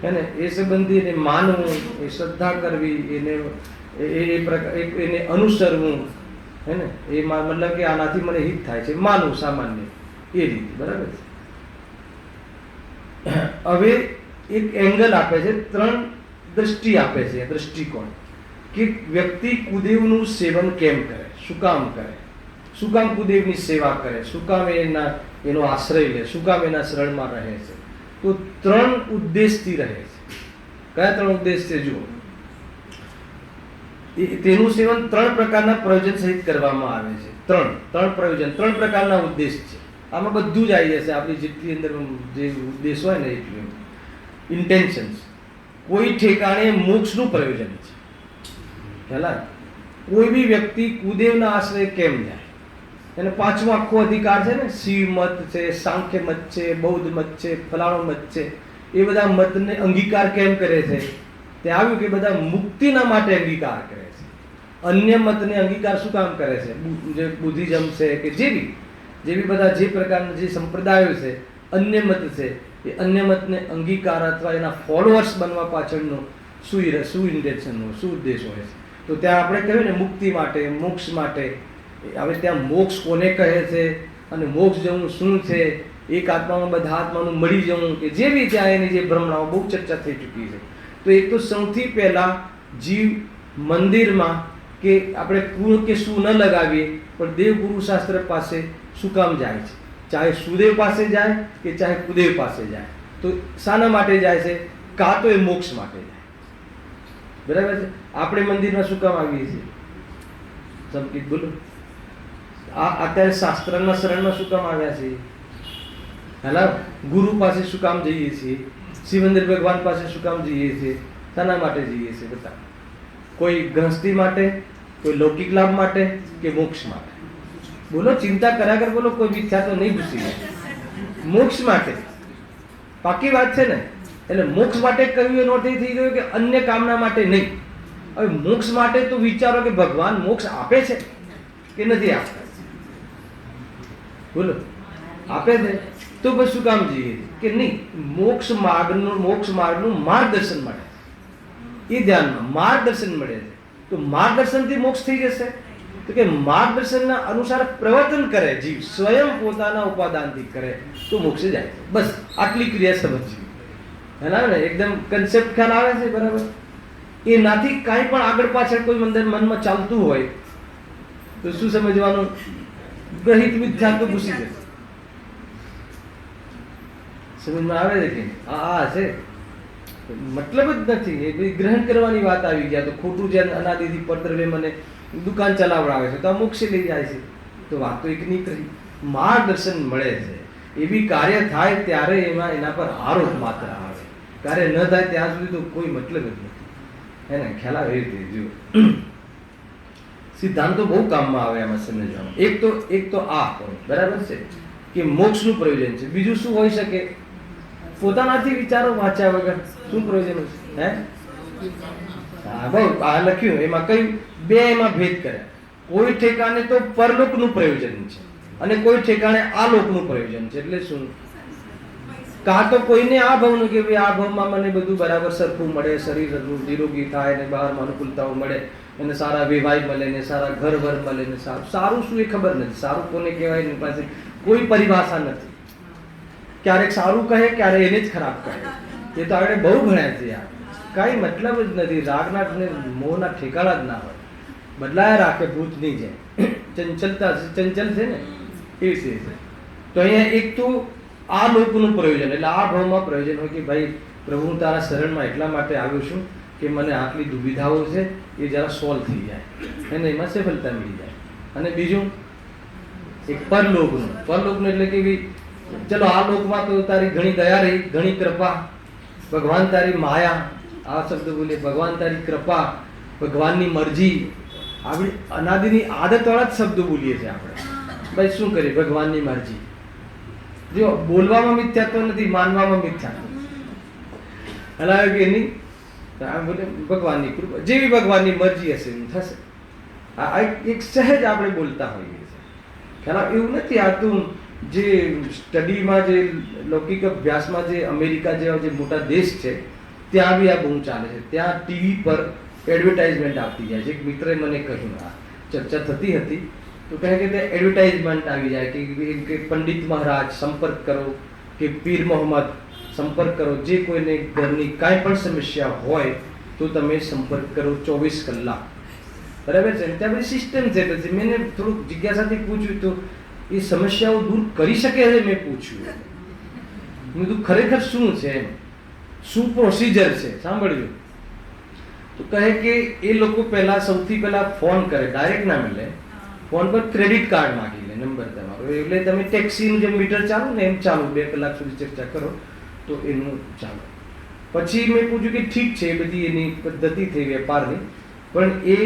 Speaker 1: હે ને? એ સંબંધી એને માનવું, એ શ્રદ્ધા કરવી, એને અનુસરવું, હે ને? એ મતલબ કે આનાથી મને હિત થાય છે, માનવું સામાન્ય, એ રીતે. બરાબર છે. હવે એક એંગલ આપે છે, 3 દ્રષ્ટિ આપે છે, દ્રષ્ટિકોણ, કે વ્યક્તિ કુદેવનું સેવન કેમ કરે, શું કામ કરે, શું કામ કુદેવની સેવા કરે, શું કામ એનો આશ્રય લે, શું કામ એના શરણમાં રહે છે. તો 3 ઉદ્દેશથી રહે છે. કયા 3 ઉદ્દેશ છે? જુઓ, તેનું સેવન 3 પ્રકારના પ્રયોજન સહિત કરવામાં આવે છે. 3 પ્રયોજન, 3 પ્રકારના ઉદ્દેશ છે. આમાં બધું જ આવી જશે, આપણી જેટલી અંદર જે ઉદ્દેશ હોય ને એટલું. ઇન્ટેન્શન્સ. કોઈ ઠેકાણે મોક્ષનું પ્રયોજન છે. ખ્યાલ? કોઈ બી વ્યક્તિ કુદેવના આશ્રય કેમ જાય? એને 5મો આખો અધિકાર છે ને, શિવ મત છે, સાંખ્ય મત છે, બૌદ્ધ મત છે, ફલાણો મત છે. એ બધા મતને અંગીકાર કેમ કરે છે? તે આવ્યું કે બધા મુક્તિના માટે અંગીકાર કરે છે. અન્ય મતને અંગીકાર શું કામ કરે છે? જે બુદ્ધિઝમ છે કે જેવી બધા જે પ્રકારના જે સંપ્રદાયો છે, અન્ય મત છે, એ અન્ય મતને અંગીકાર અથવા એના ફોલોઅર્સ બનવા પાછળનો શું ઇન્ટેન્શનનો શું ઉદ્દેશ હોય છે? તો ત્યાં આપણે કહ્યું ને, મુક્તિ માટે, મોક્ષ માટે. હવે ત્યાં મોક્ષ કોને કહે છે અને મોક્ષ જવું શું છે, એક આત્મામાં બધા આત્માનું મળી જવું કે જેવી ત્યાં એની જે ભ્રમણાઓ બહુ ચર્ચા થઈ ચૂકી છે. તો એક તો સૌથી પહેલાં જીવ મંદિરમાં કે આપણે કુળ કે શું ન લગાવીએ, પણ દેવગુરુ શાસ્ત્ર પાસે શું કામ જાય છે? ચાહે સુદેવ પાસે જાય કે ચાહે કુદેવ પાસે જાય, તો શાના માટે જાય છે? કાં તો એ મોક્ષ માટે જાય. બરાબર છે? આપણે મંદિરમાં શું કામ આવીએ છીએ? સંકિત બોલો. અત્યારે શાસ્ત્રના શરણમાં શું કામ આવ્યા છીએ? હેલા, ગુરુ પાસે શું કામ જઈએ છીએ? શિવેન્દ્ર ભગવાન પાસે શું કામ જઈએ છીએ? શાના માટે જઈએ છીએ? બતા. કોઈ ગૃહસ્થી માટે, કોઈ લૌકિક લાભ માટે કે મોક્ષ માટે? બોલો, ચિંતા કર્યા કર, બોલો. કોઈ મિથ્યા તો નહીં ઘૂસી જાય. મોક્ષ માટે. પાકી વાત છે ને? એટલે મોક્ષ માટે કહ્યું એનો અર્થ એ થઈ ગયો કે અન્ય કામના માટે નહીં. હવે મોક્ષ માટે તો વિચારો કે ભગવાન મોક્ષ આપે છે કે નથી આપતા? બોલો, આપે છે તો પછી શું કામ જઈએ કે નહીં? મોક્ષ માર્ગનું માર્ગદર્શન મળે, એ ધ્યાનમાં માર્ગદર્શન મળે છે. તો માર્ગદર્શનથી મોક્ષ થઈ જશે? તો કે માર્ગદર્શનના અનુસાર પ્રવર્તન કરે જીવ, સ્વયં પોતાના ઉપાદાનથી કરે તો મોક્ષે જાય. બસ આટલી ક્રિયા સમજવી. હેલા ને, એકદમ કન્સેપ્ટ ખ્યાલ આવે છે? બરાબર. એનાથી કાંઈ પણ આગળ પાછળ કોઈ મનમાં ચાલતું હોય તો શું સમજવાનું? ગ્રહિત મિથ્યા તો ઘૂસી જશે. સમજમાં આવે છે કે આ છે મતલબ જ નથી, એ બધી ગ્રહણ કરવાની વાત આવી ગયા. તો ખોટું જે અનાદિથી પરદ્રવ્ય મને દુકાન ચલાવડાવે છે તો આ મોક્ષે લઈ જાય છે. તો વાત તો એક નહીં કરી. માર્ગદર્શન મળે છે, એવી કાર્ય થાય ત્યારે એના પર આરોપ માત્ર આવે, કાર્ય ન થાય ત્યાં સુધી તો કોઈ મતલબ જ નથી. એને ખ્યાલ આવે એ રીતે જો સિદ્ધાંતો બહુ કામમાં આવે આમાં સમજવામાં. એક તો આ પોઈન્ટ બરાબર છે કે મોક્ષનું પ્રયોજન છે. બીજું શું હોઈ શકે? પોતાનાથી વિચારો વાંચ્યા વગર શું પ્રયોજન છે? હે, હા બહુ આ લખ્યું એમાં કયું બે એમાં ભેદ કર્યા. કોઈ ઠેકાણે તો પરલોકનું પ્રયોજન છે અને કોઈ ઠેકાણે આ લોકનું પ્રયોજન છે. એટલે શું? કાં તો કોઈને આ ભાવનું કે ભાઈ આ ભાવમાં મને બધું બરાબર સરખું મળે, શરીર નિરોગી થાય ને બહારમાં અનુકૂળતાઓ મળે, એને સારા વિવાહ મળે ને સારા ઘર મળે ને સારું શું એ ખબર નથી. સારું કોને કહેવાય એની પાસે કોઈ પરિભાષા નથી. ક્યારેક સારું કહે, ક્યારે એને જ ખરાબ કહે. એ તો આપણે બહુ ભણ્યા છે યાર. કાંઈ મતલબ જ નથી. રાગના ને મોહના ઠેકાણા જ ના હોય. બદલાયા રાખે ભૂત નહીં જાય. ચંચલ છે ને એ છે. તો અહીંયા એક તો આ લોકનું પ્રયોજન, એટલે આ ભાવમાં પ્રયોજન હોય કે ભાઈ પ્રભુ હું તારા શરણમાં એટલા માટે આવ્યો છું કે મને આટલી દુવિધાઓ છે એ જરા સોલ્વ થઈ જાય અને એમાં સફળતા મળી જાય. અને બીજું એક પરલોકનું એટલે કે ચલો આ લોકમાં તો તારી ઘણી દયા રહી, ઘણી કૃપા, ભગવાન તારી માયા, આ શબ્દ બોલીએ, ભગવાન તારી કૃપા, ભગવાનની મરજી, આપણી અનાદિની આદતવાળા જ શબ્દો બોલીએ છીએ આપણે. ભાઈ શું કરીએ? ભગવાનની મરજી. જો બોલવામાં મિથ્યાત્વ નથી, માનવામાં મિથ્યાત્વ. હલાવે કે નહીં? ભગવાનની કૃપા, જેવી ભગવાનની મરજી હશે એવું થશે. આ એક સહેજ આપણે બોલતા હોઈએ છીએ. ખ્યાલ એવું નથી. આ તું જે સ્ટડીમાં જે લૌકિક અભ્યાસમાં જે અમેરિકા જેવા જે મોટા દેશ છે ત્યાં બી આ બહુ ચાલે છે. ત્યાં ટીવી પર એડવર્ટાઇઝમેન્ટ આપતી જાય છે. એક મિત્રએ મને કહ્યું, આ ચર્ચા થતી હતી તો કહે કે તે એડવર્ટાઇઝમેન્ટ આવી જાય કે પંડિત મહારાજ સંપર્ક કરો, કે પીર મોહમ્મદ સંપર્ક કરો, જે કોઈને ઘરની કાંઈ પણ સમસ્યા હોય તો તમે સંપર્ક કરો 24 કલાક. બરાબર છે? ત્યાં બધી સિસ્ટમ છે. પછી મેં થોડુંક જિજ્ઞાસાથી પૂછ્યું તો એ સમસ્યાઓ દૂર કરી શકે છે? મેં પૂછ્યું. મેં કીધું ખરેખર શું છે, શું પ્રોસિજર છે, સાંભળ્યું? તો કહે કે એ લોકો સૌથી પહેલા ફોન કરે, ડાયરેક્ટ ના મળે, ફોન પર ક્રેડિટ કાર્ડ માંગી લે, નંબર તમારો, એટલે તમે ટેક્સીનું જે મીટર ચાલુ ને એમ ચાલુ 2 કલાક સુધી ચર્ચા કરો તો એનું ચાલુ. પછી મેં પૂછ્યું કે ઠીક છે, એ બધી એની પદ્ધતિ થઈ વેપારની, પણ એ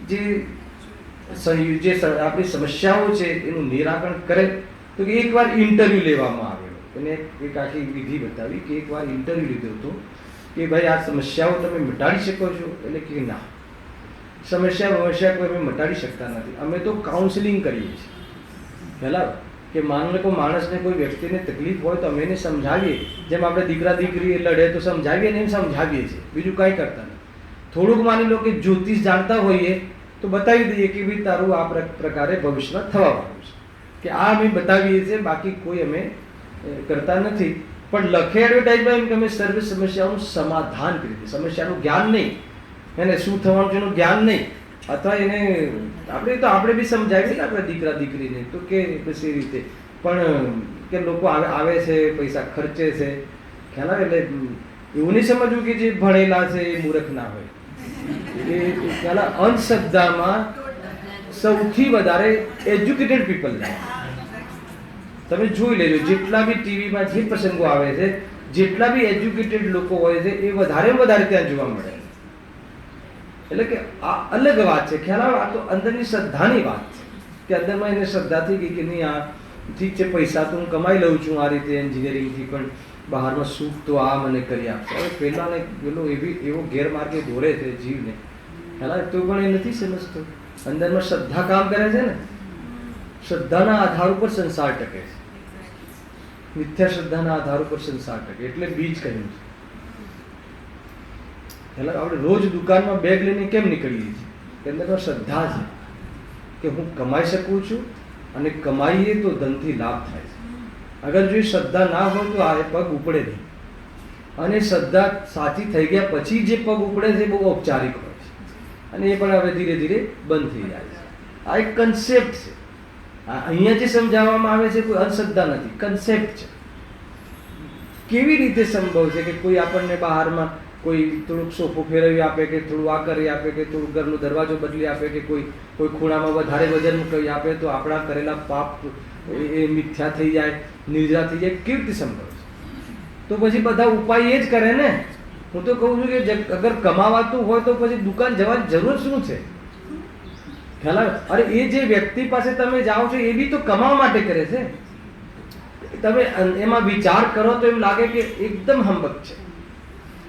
Speaker 1: જે આપણી સમસ્યાઓ છે એનું નિરાકરણ કરે તો કે એકવાર ઇન્ટરવ્યૂ લેવામાં આવેલો. એને એક આખી વિધિ બતાવી કે એકવાર ઇન્ટરવ્યૂ લીધો હતો કે ભાઈ આ સમસ્યાઓ તમે મટાડી શકો છો? એટલે કે ના, સમસ્યા કોઈ અમે મટાડી શકતા નથી, અમે તો કાઉન્સેલિંગ કરીએ છીએ. પહેલાં કે માનો લો માણસને કોઈ વ્યક્તિને તકલીફ હોય તો અમે એને સમજાવીએ, જેમ આપણે દીકરા દીકરી લડે તો સમજાવીએ ને એમ સમજાવીએ છીએ, બીજું કાંઈ કરતા નથી. થોડુંક માની લો કે જ્યોતિષ જાણતા હોઈએ તો બતાવી દઈએ કે ભાઈ તારું આ પ્રકારે ભવિષ્યમાં થવાનું છે, કે આ અમે બતાવીએ છીએ, બાકી કોઈ અમે કરતા નથી. પણ લખે એડવર્ટાઇઝમાં એમ કે અમે સર્વ સમસ્યાઓનું સમાધાન કરી દઈએ. સમસ્યાનું જ્ઞાન નહીં, એને શું થવાનું છે એનું જ્ઞાન નહીં, અથવા એને આપણે બી સમજાવીએ ને આપણે દીકરા દીકરીને તો કે બસ એ રીતે. પણ કે લોકો આવે છે, પૈસા ખર્ચે છે, ખ્યાલ આવે? એટલે એવું નહીં સમજવું કે જે ભણેલા છે એ મૂર્ખ ના હોય. એ ખ્યાલ અંધશ્રદ્ધામાં સૌથી વધારે એજ્યુકેટેડ પીપલ જાય. તમે જોઈ લેજો, જેટલા બી ટીવીમાં જે પ્રસંગો આવે છે, જેટલા બી એજ્યુકેટેડ લોકો હોય છે એ વધારે ત્યાં જોવા મળે. એટલે કે આ અલગ વાત છે. ખ્યાલ આવે? આ તો અંદરની શ્રદ્ધાની વાત છે કે અંદરમાં એને શ્રદ્ધાથી કે નહીં આ ઠીક છે, પૈસા તો હું કમાઈ લઉં છું આ રીતે એન્જિનિયરિંગથી, પણ બહારમાં સુખ તો આ મને કરી આપશે. હવે પહેલાને પેલો એવો ગેરમાર્ગે દોરે છે જીવને, ખ્યાલ તો પણ એ નથી સમજતો. અંદરમાં શ્રદ્ધા કામ કરે છે ને, શ્રદ્ધાના આધાર ઉપર સંસાર ટકે છે. મિથ્યા શ્રદ્ધાના આધાર ઉપર સંસાર ટકે, એટલે બીજ કહ્યું છે. એટલે આપણે રોજ દુકાનમાં બેગ લઈને કેમ નીકળીએ છીએ? કે અંદરમાં શ્રદ્ધા છે કે હું કમાઈ શકું છું, અને કમાઈએ તો ધનથી લાભ થાય છે. અગર જો એ શ્રદ્ધા ના હોય તો આ પગ ઉપડે નહીં. અને શ્રદ્ધા સાચી થઈ ગયા પછી જે પગ ઉપડે છે બહુ ઔપચારિક હોય છે, અને એ પણ હવે ધીરે ધીરે બંધ થઈ જાય છે. આ એક કન્સેપ્ટ છે. અહીંયા જે સમજાવવામાં આવે છે કોઈ અંધશ્રદ્ધા નથી, કન્સેપ્ટ છે. કેવી રીતે સંભવ છે કે કોઈ આપણને બહારમાં કોઈ થોડુંક સોફો ફેરવી આપે, કે થોડું આ કરી આપે, કે થોડું ઘરનો દરવાજો બદલી આપે, કે કોઈ ખૂણામાં વધારે વજન કરી આપે તો આપણા કરેલા પાપ એ મિથ્યા થઈ જાય, નિર્જા થઈ જાય? કેવી રીતે સંભવ છે? તો પછી બધા ઉપાય એ જ કરે ને. હું તો કહું છું કે અગર કમાવાતું હોય તો પછી દુકાન જવાની જરૂર શું છે? ખ્યાલ આવે? અરે એ જે વ્યક્તિ પાસે તમે જાઓ છો એ બી તો કમાવા માટે કરે છે. તમે એમાં વિચાર કરો તો એમ લાગે કે એકદમ હંબક છે,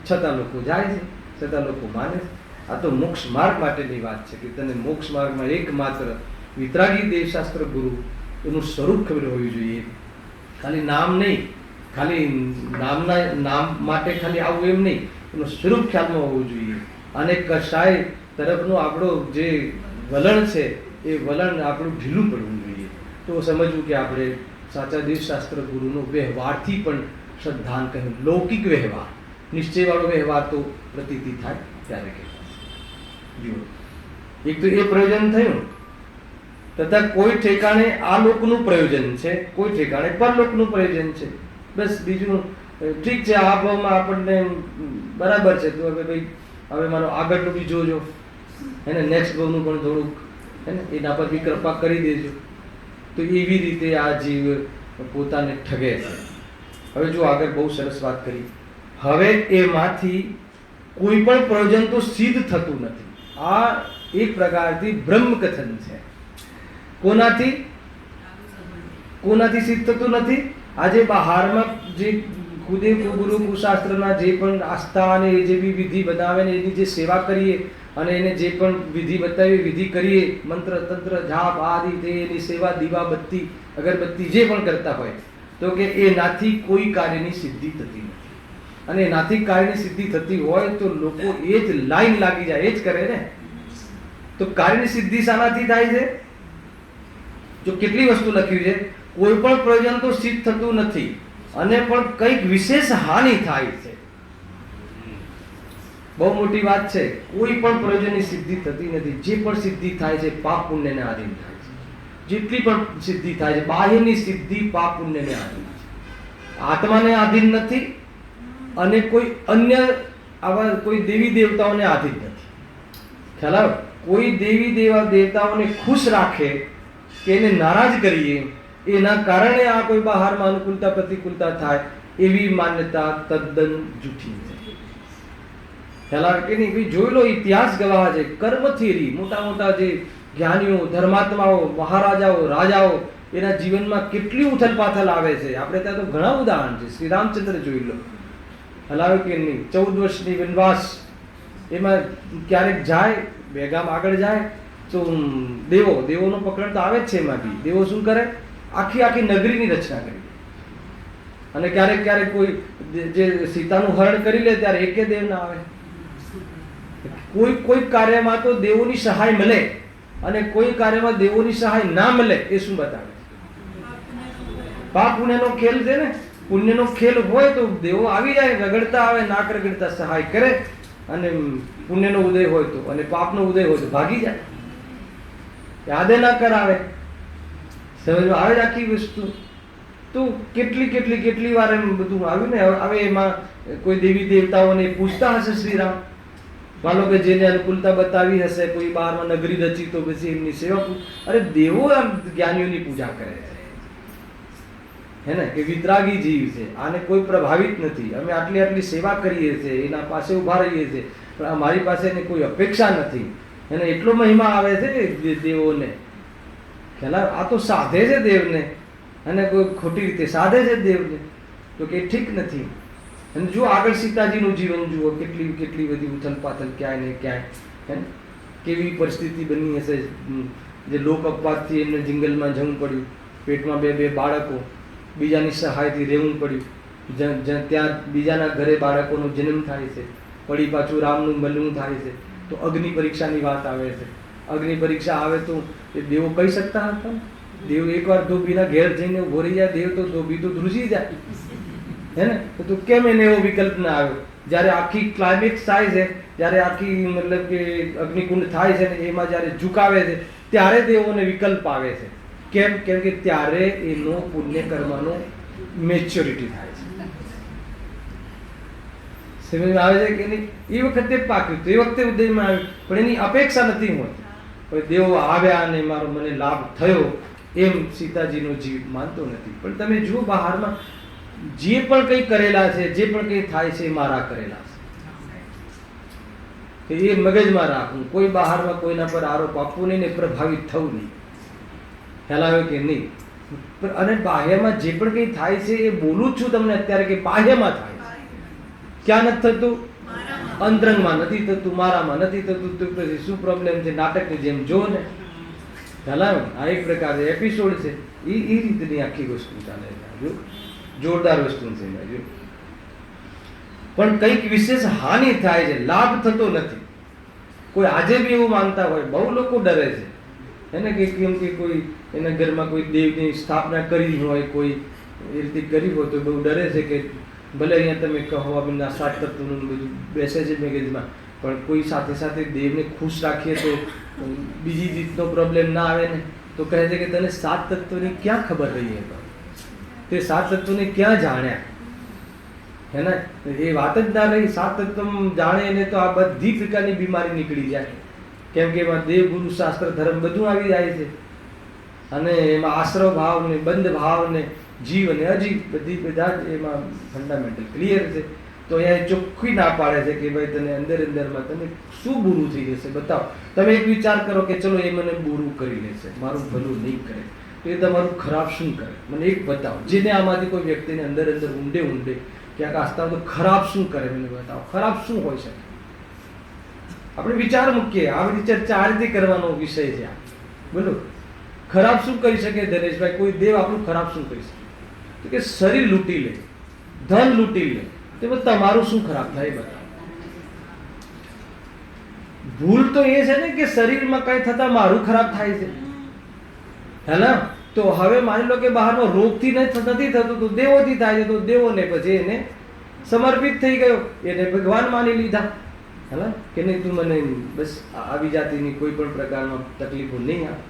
Speaker 1: છતાં લોકો જાય છે, છતાં લોકો માને છે. આ તો મોક્ષ માર્ગ માટેની વાત છે કે તને મોક્ષ માર્ગમાં એકમાત્ર વિતરાગી દેવશાસ્ત્ર ગુરુ એનું સ્વરૂપ ખબર હોવી જોઈએ. ખાલી નામ નહીં, ખાલી નામ માટે ખાલી આવું એમ નહીં, એનું સ્વરૂપ ખ્યાલમાં હોવું જોઈએ. અને કશાય તરફનું આપણું જે વલણ છે એ વલણ આપણું ઢીલું પડવું જોઈએ. તો સમજવું કે આપણે સાચા દેવશાસ્ત્ર ગુરુનો વ્યવહારથી પણ શ્રદ્ધાન કહ્યું. લૌકિક વ્યવહાર, નિશ્ચયવાળો વ્યવહાર તો પ્રતીતિ થાય ત્યારે કહેવાય. જુઓ, એક તો એ પ્રયોજન થયું, તથા કોઈ ઠેકાણે આ લોકનું પ્રયોજન છે, કોઈ ઠેકાણે પરલોકનું પ્રયોજન છે. બસ બીજું ઠીક છે, આ ભાવમાં આપણને બરાબર છે, તો હવે ભાઈ હવે મારો આગળનું બી જોજો, એને નેક્સ્ટ ભાવનું પણ થોડુંક હે ને એના પર બી કૃપા કરી દેજો. તો એવી રીતે આ જીવ પોતાને ઠગે છે. હવે જો આગળ બહુ સરસ વાત કરી. હવે એમાંથી કોઈ પણ પ્રયોજન તો સિદ્ધ થતું નથી. આ એક પ્રકારથી બ્રહ્મકથન છે. કોનાથી સિદ્ધ થતું નથી? આજે બહારમાં જે ખુદે ગુરુ કુશાસ્ત્રના જે પણ આસ્થા અને એ જે બી વિધિ બનાવે ને એની જે સેવા કરીએ અને એને જે પણ વિધિ બતાવી વિધિ કરીએ, મંત્ર તંત્ર જાપ આદિ તે એની સેવા દીવા બત્તી અગરબત્તી જે પણ કરતા હોય, તો કે એનાથી કોઈ કાર્યની સિદ્ધિ થતી નથી. અને એનાથી કાર્યની સિદ્ધિ થતી હોય તો લોકો એ જ લાઈન લાગી જાય, એ જ કરે ને. તો કાર્યની સિદ્ધિ શાનાથી થાય છે? જો કેટલી વસ્તુ લખ્યું છે, કોઈ પણ પ્રયોજન તો સિદ્ધ થતું નથી, અને પણ કંઈક વિશેષ હાનિ થાય છે. બહુ મોટી વાત છે. કોઈ પણ પ્રયોજનની સિદ્ધિ થતી નથી. જે પણ સિદ્ધિ થાય છે પાપ પુણ્યને આધીન થાય છે. જેટલી પણ સિદ્ધિ થાય છે બાહ્યની સિદ્ધિ પાપ પુણ્યને આધીન છે, આત્માને આધીન નથી, અને કોઈ અન્ય આવા કોઈ દેવી દેવતાઓને આધીન નથી. ખ્યાલ આવે? કોઈ દેવી દેવતાઓને ખુશ રાખે કે એને નારાજ કરીએ એના કારણે આ કોઈ બહારમાં અનુકૂળતા પ્રતિકૂળતા થાય, એવી માન્યતા તદ્દન જૂઠી છે. ખ્યાલ આવે કે નહીં? જોઈ લો, ઇતિહાસ ગવાહ છે. કર્મ થિયરી, મોટા મોટા જે જ્ઞાનીઓ, ધર્માત્માઓ, મહારાજાઓ, રાજાઓ, એના જીવનમાં કેટલી ઉથલ પાથલ આવે છે. આપણે ત્યાં તો ઘણા ઉદાહરણ છે. શ્રી રામચંદ્ર જોઈ લો, હલાવે કે નહીં, 14 વર્ષની વનવાસ, એમાં ક્યારેક જાય, બેગામ આગળ જાય તો દેવોનો પકડ તો આવે જ છે. એમાં બી દેવો શું કરે? આખી નગરીની રચના કરી. અને ક્યારેક કોઈ જે સીતાનું હરણ કરી લે ત્યારે એકે દેવ ના આવે. કોઈ કાર્યમાં તો દેવોની સહાય મળે, અને કોઈ કાર્યમાં દેવોની સહાય ના મળે. એ શું બતાવે? પાપ પુણ્યનો ખેલ છે ને. પુણ્યનો ખેલ હોય તો દેવો આવી જાય, રગડતા આવે, નાક રગડતા સહાય કરે, અને પુણ્યનો ઉદય હોય તો, અને પાપનો ઉદય હોય તો ભાગી જાય, યાદે ના કરાવે. સમજમાં આવે જ આખી વસ્તુ. તો કેટલી વાર એમ બધું આવ્યું ને. હવે એમાં કોઈ દેવી દેવતાઓને પૂછતા હશે શ્રી રામ, માનો કે જેને અનુકૂળતા બતાવી હશે, કોઈ બહારમાં નગરી રચી તો પછી એમની સેવા. અરે દેવો આમ જ્ઞાનીઓની પૂજા કરે છે, હે ને, કે વિતરાગી જીવ છે, આને કોઈ પ્રભાવિત નથી, અમે આટલી સેવા કરીએ છીએ, એના પાસે ઉભા રહીએ છીએ, પણ અમારી પાસે એને કોઈ અપેક્ષા નથી. એને એટલો મહિમા આવે છે દેવોને. ખ્યાલ? આ તો સાધે છે દેવને, અને કોઈ ખોટી રીતે સાધે છે દેવને. તો કે ઠીક નથી. અને જો આગળ સીતાજીનું જીવન જુઓ, કેટલી કેટલી બધી ઉથલપાથલ ક્યાંય ને ક્યાંય, કેવી પરિસ્થિતિ બની હશે. જે લોક અપવાદથી એમને જંગલમાં જવું પડ્યું, પેટમાં બે બાળકો, બીજાની સહાયથી રહેવું પડ્યું, ત્યાં બીજાના ઘરે બાળકોનો જન્મ થાય છે, વળી પાછું રામનું મળવું થાય છે. તો અગ્નિ પરીક્ષાની વાત આવે છે. અગ્નિ પરીક્ષા આવે તો એ દેવો કહી શકતા હતા? દેવ એકવાર ધોબીના ઘેર જઈને ઉભો રહી જાય, દેવ તો ધોબી તો ધ્રુજી જાય, હે ને? તો કેમ એને એવો વિકલ્પ ના આવ્યો? જ્યારે આખી ક્લાઇમેક્સ થાય છે, જ્યારે આખી મતલબ કે અગ્નિકુંડ થાય છે ને એમાં જ્યારે ઝુકાવે છે, ત્યારે દેવોને વિકલ્પ આવે છે. કેમ? કેમ કે ત્યારે એનો પુણ્ય કર્મનો મેચ્યોરિટી થાય છે. સમજ આવે છે કે નહીં? એ વખતે પાક્યું, તો એ વખતે ઉદયમાં આવ્યું, પણ એની અપેક્ષા નથી હોતી. હવે દેવો આવ્યા અને મારો મને લાભ થયો એમ સીતાજીનો જીવ માનતો નથી. પણ તમે જુઓ બહારમાં જે પણ કંઈ કરેલા છે, જે પણ કંઈ થાય છે એ મારા કરેલા છે. એ મગજમાં રાખવું, કોઈ બહારમાં કોઈના પર આરોપ આપવું નહીં ને પ્રભાવિત થવું નહીં. ખ્યાલ આવ્યો કે નહીં? અને બાહ્યમાં જે પણ કંઈ થાય છે એ બોલું જ છું તમને અત્યારે કે બાહ્યમાં થાય છે. ક્યાં નથી થતું? અંતરંગમાં નથી થતું, મારામાં નથી થતું. તો પછી શું પ્રોબ્લેમ છે? નાટકની જેમ જો ને. ખ્યાલ આવ્યો? આ એક પ્રકાર છે, એપિસોડ છે. એ રીતની આખી વસ્તુ ચાલે છે. જોરદાર વસ્તુ છે. પણ કંઈક વિશેષ હાનિ થાય છે, લાભ થતો નથી. કોઈ આજે બી એવું માનતા હોય, બહુ લોકો ડરે છે એને કે કેમ કે કોઈ એના ઘરમાં કોઈ દેવની સ્થાપના કરી હોય, કોઈ એ રીતે કરી હોય તો બહુ ડરે છે કે ભલે અહીંયા તમે કહો આ સાત તત્વનું બધું બેસે છે મેગેઝમાં, પણ કોઈ સાથે સાથે દેવને ખુશ રાખીએ તો બીજી રીતનો પ્રોબ્લેમ ના આવે ને. તો કહે છે કે તને સાત તત્વની ક્યાં ખબર રહી હતો? તે સાત તત્વને ક્યાં જાણ્યા? હે ને? એ વાત જ ના રહી. સાત તત્વ જાણે એને તો આ બધી પ્રકારની બીમારી નીકળી જાય. કેમ કે એમાં દેવ ગુરુ શાસ્ત્ર ધર્મ બધું આવી જાય છે. અને એમાં આશ્રવ ભાવ ને બંધ ભાવ ને જીવ અને અજીવ બધા જ એમાં ફંડામેન્ટલ ક્લિયર છે. તો અહીંયા ચોખ્ખી ના પાડે છે કે ભાઈ તને અંદર અંદરમાં તને શું બુરું થઈ જશે બતાવો. તમે એક વિચાર કરો કે ચલો એ મને બુરું કરી લેશે, મારું ભલું નહીં કરે, તો એ તમારું ખરાબ શું કરે? મને એક બતાવો. જેને આમાંથી કોઈ વ્યક્તિને અંદર અંદર ઊંડે ક્યાંક આસ્થા તો ખરાબ શું કરે મને બતાવો. ખરાબ શું હોય શકે? આપણે વિચાર મૂકીએ. આ બધી ચર્ચા આ રીતે કરવાનો વિષય છે. બોલો, ખરાબ શું કરી શકે ધનેશભાઈ? કોઈ દેવ આપણું ખરાબ શું કરી શકે? તો કે શરીર લૂંટી લે, ધન લૂંટી લે, તો તમારું શું ખરાબ થાય બતાવો. ભૂલ તો એ છે ને કે શરીરમાં કઈ થતા મારું ખરાબ થાય છે, હે ને? તો હવે માની લો કે બહારમાં રોગથી નથી થતું તો દેવોથી થાય છે. તો દેવોને પછી એને સમર્પિત થઈ ગયો, એને ભગવાન માની લીધા, હે ને? કે નહીં તું મને બસ આવી જાતિની કોઈ પણ પ્રકારમાં તકલીફો નહીં આપે.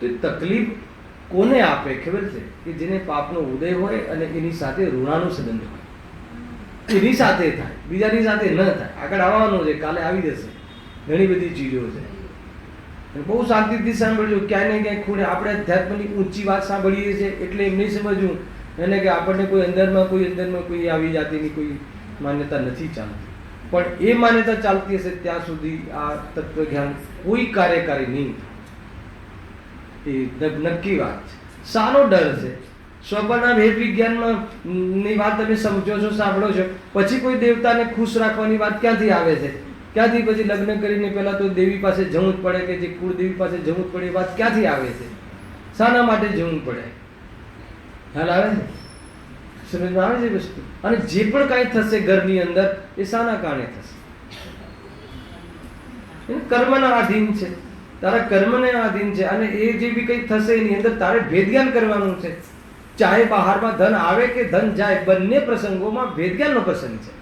Speaker 1: તો તકલીફ કોને આપે ખબર છે? કે જેને પાપનો ઉદય હોય અને એની સાથે ઋણાનું સંબંધ હોય, એની સાથે થાય, બીજાની સાથે ન થાય. આગળ આવવાનું છે, કાલે આવી જશે. ઘણી બધી ચીજો છે. બહુ શાંતિથી સાંભળજો. ક્યાંય ને ક્યાંય ખૂણે આપણે અધ્યાત્મની ઊંચી વાત સાંભળીએ છીએ એટલે એમ નહીં સમજવું એને કે આપણને કોઈ અંદરમાં કોઈ આવી જાતિની કોઈ માન્યતા નથી ચાલતી. પણ એ માન્યતા ચાલતી હશે ત્યાં સુધી આ તત્વજ્ઞાન કોઈ કાર્યકારી નહીં થાય. એ નક્કી વાત છે. શાનો ડર છે? સ્વપ્નના ભેદ વિજ્ઞાનમાં ની વાત તમે સમજો છો, સાંભળો છો, પછી કોઈ દેવતાને ખુશ રાખવાની વાત ક્યાંથી આવે છે? ક્યાંથી પછી લગ્ન કરીને પહેલા તો દેવી પાસે જવું જ પડે, કે જે કુળદેવી પાસે જવું જ પડે, વાત ક્યાંથી આવે છે? શાના માટે જવું પડે? ખ્યાલ આવે છે? સમજમાં આવે છે વસ્તુ? અને જે પણ કાંઈ થશે ઘરની અંદર એ શાના કારણે થશે? કર્મના આધીન છે, તારા કર્મને આધીન છે. અને એ જે બી કંઈ થશે એની અંદર તારે ભેદજ્ઞાન કરવાનું છે. ચાહે બહારમાં ધન આવે કે ધન જાય, બંને પ્રસંગોમાં ભેદજ્ઞાનનો પ્રસંગ છે.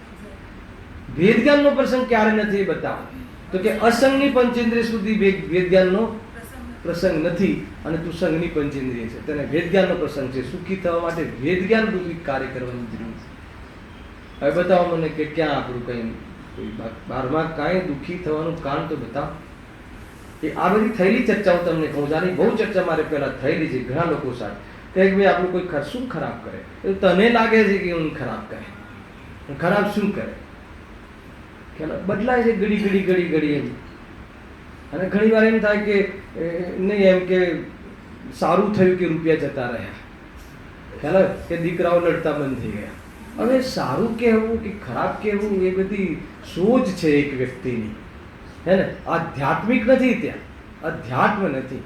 Speaker 1: ભેદજ્ઞાનનો પ્રસંગ ક્યારે નથી એ બતાવો. તો કે અસંગની પંચેન્દ્રિય સુધી ભેદજ્ઞાનનો પ્રસંગ નથી, અને તું સંગની પંચેન્દ્રિય છે, તેને ભેદજ્ઞાનનો પ્રસંગ છે. સુખી થવા માટે ભેદજ્ઞાન રૂપી કાર્ય કરવાની જરૂર છે. હવે બતાવો મને કે ક્યાં આપણું કંઈ બહારમાં કાંઈ દુઃખી થવાનું કારણ તો બતાવો. એ આ બધી થયેલી ચર્ચાઓ તમને કહું, આની બહુ ચર્ચા મારે પહેલા થયેલી છે ઘણા લોકો સાથે. કે ભાઈ આપણું કોઈ શું ખરાબ કરે? તને લાગે છે કે હું ખરાબ કરે? ખરાબ શું કરે? બદલાય છે ઘડી એમ. અને ઘણી વાર એમ થાય કે નહીં, એમ કે સારું થયું કે રૂપિયા જતા રહ્યા. ખ્યાલ આવે કે દીકરાઓ લડતા બંધ થઈ ગયા. હવે સારું કહેવું કે ખરાબ કહેવું એ બધી સોચ છે એક વ્યક્તિની, હે ને. આધ્યાત્મિક નથી, ત્યાં અધ્યાત્મ નથી.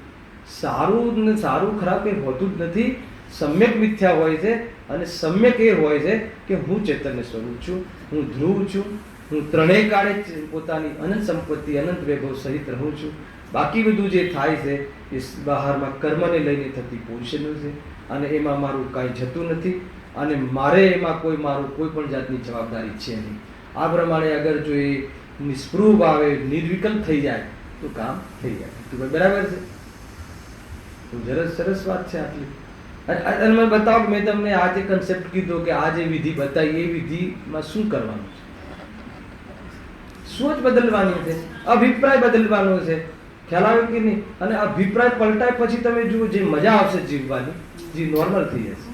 Speaker 1: સારું ને સારું ખરાબ કંઈ હોતું જ નથી. સમ્યક મિથ્યા હોય છે, અને સમ્યક એ હોય છે કે હું ચૈતન્ય સ્વરૂપ છું, હું ધ્રુવ છું, હું ત્રણેય કાળે પોતાની અનંત સંપત્તિ અનંત વૈભવ સહિત રહું છું. બાકી બધું જે થાય છે એ બહારમાં કર્મને લઈને થતી પોઝિશનો છે, અને એમાં મારું કાંઈ જતું નથી, અને મારે એમાં મારું કોઈ પણ જાતની જવાબદારી છે નહીં. આ પ્રમાણે અગર જો એ નિસ્પૃહ ભાવે નિર્વિકલ્પ થઈ જાય તો કામ થઈ જાય. તો બરાબર છે, સરસ વાત છે આટલી. અને મને બતાવો કે મેં તમને આ જે કન્સેપ્ટ કીધો કે આ જે વિધિ બતાવી એ વિધિમાં શું કરવાનું છે? સોચ બદલવાની છે, અભિપ્રાય બદલવાનો છે. ખ્યાલ આવે કે નહીં? અને અભિપ્રાય પલટાય પછી તમે જુઓ જે મજા આવશે જીવવાની, જે નોર્મલ થઈ જશે.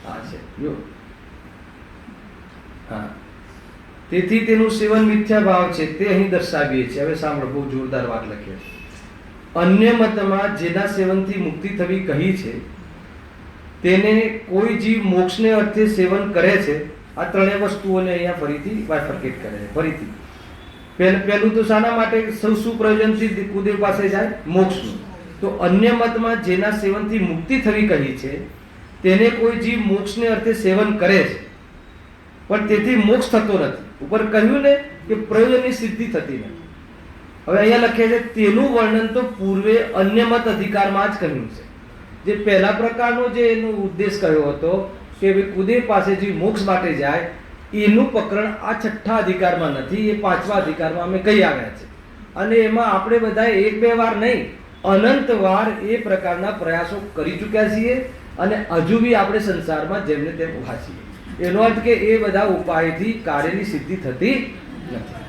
Speaker 1: આ છે જો. હા, તેથી તેનું સેવન મિથ્યા ભાવ છે તે અહીં દર્શાવીએ છીએ. હવે સાંભળો, બહુ જોરદાર વાત લખી છે. અન્ય મતમાં જેના સેવનથી મુક્તિ થવી કહી છે તેને કોઈ જીવ મોક્ષને અર્થે સેવન કરે છે. આ ત્રણેય વસ્તુઓને અહીંયા ફરીથી બાયફર્કેટ કરે છે. ફરીથી પહેલું તો શાના માટે શું પ્રયોજનથી કુદેવ પાસે જાય? મોક્ષનું. તો અન્ય મતમાં જેના સેવનથી મુક્તિ થવી કહી છે તેને કોઈ જીવ મોક્ષને અર્થે સેવન કરે છે, પણ તેથી મોક્ષ થતો નથી. ઉપર કહ્યું ને કે પ્રયોજનની સિદ્ધિ થતી નથી. હવે અહીંયા લખે છે તેનું વર્ણન તો પૂર્વે અન્ય મત અધિકારમાં જ કહ્યું છે. જે પહેલા પ્રકારનો જે એનો ઉદ્દેશ કહ્યો હતો કે ભાઈ કુદેવ પાસે જે મોક્ષ માટે જાય એનું પ્રકરણ આ છઠ્ઠા અધિકારમાં નથી, એ પાંચમા અધિકારમાં અમે કહી આવ્યા છે. અને એમાં આપણે બધા એક બે વાર નહીં, અનંત વાર એ પ્રકારના પ્રયાસો કરી ચૂક્યા છીએ, અને હજુ બી આપણે સંસારમાં જેમને તેમ ઉભા છીએ. એનો અર્થ કે એ બધા ઉપાયથી કાર્યની સિદ્ધિ થતી નથી.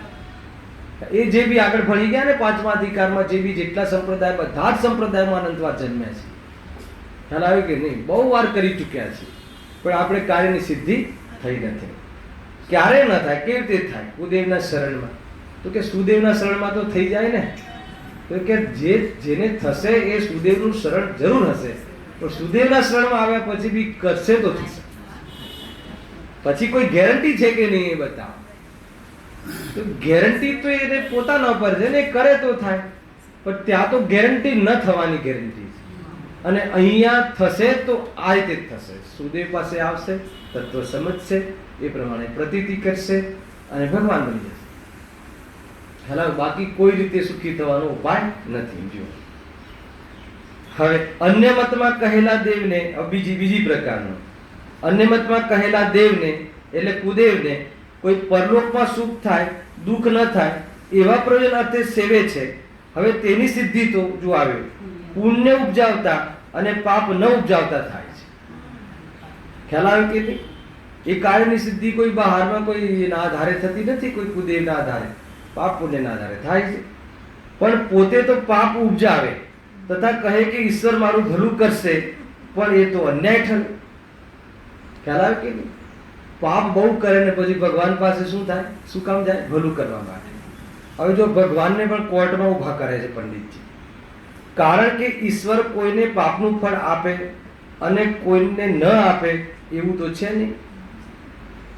Speaker 1: એ જે બી આગળ ભણી ગયા ને પાંચમા અધિકારમાં, જે બી જેટલા સંપ્રદાય, બધા જ સંપ્રદાયમાં અનંતવાર જન્મ્યા છે. ખ્યાલ આવે કે નહીં? બહુ વાર કરી ચૂક્યા છે, પણ આપણે કાર્યની સિદ્ધિ થઈ નથી. ક્યારે ન થાય? કેવી રીતે થાય? કુદેવના શરણમાં. તો કે સુદેવના શરણમાં તો થઈ જાય ને. તો કે જેને થશે એ સુદેવનું શરણ જરૂર હશે, પણ સુદેવના શરણમાં આવ્યા પછી બી કરશે તો થશે. પછી કોઈ ગેરંટી છે કે નહીં એ બતાવો. તો ગેરંટી તો એને પોતાના પર છે ને, કરે તો થાય, પણ ત્યાં તો ગેરંટી ન થવાની ગેરંટી છે. અને અહીંયા થશે તો આ રીતે જ થશે. સુદેવ પાસે આવશે, તત્વ સમજશે, એ પ્રમાણે પ્રતીતિ કરશે અને ભગવાન બની જશે. હેલા, બાકી કોઈ રીતે સુખી થવાનો ઉપાય નથી. જો હવે અન્ય મતમાં કહેલા દેવને, બીજી પ્રકારનો અન્ય મતમાં કહેલા દેવને એટલે કુદેવને કોઈ પરલોકમાં સુખ થાય, દુઃખ ન થાય એવા પ્રયોજન અર્થે સેવે છે. હવે તેની સિદ્ધિ તો જો આવે પુણ્ય ઉપજાવતા અને પાપ ન ઉપજાવતા થાય છે. ખ્યાલ આવે કે નહીં? એ કાર્યની સિદ્ધિ કોઈ બહારમાં કોઈ ના આધારે થતી નથી, કોઈ કુદેવના આધારે, પાપ પુણ્યના આધારે થાય છે. પણ પોતે તો પાપ ઉપજાવે તથા કહે કે ઈશ્વર મારું ભલું કરશે, પણ એ તો અન્યાય થયો. ખ્યાલ આવે કે નહીં? પાપ બહુ કરે ને પછી ભગવાન પાસે શું થાય? શું કામ જાય? ભલું કરવા માટે. હવે જો ભગવાનને પણ કોર્ટમાં ઉભા કરે છે પંડિતજી, કારણ કે ઈશ્વર કોઈને પાપનું ફળ આપે અને કોઈને ન આપે એવું તો છે નહીં.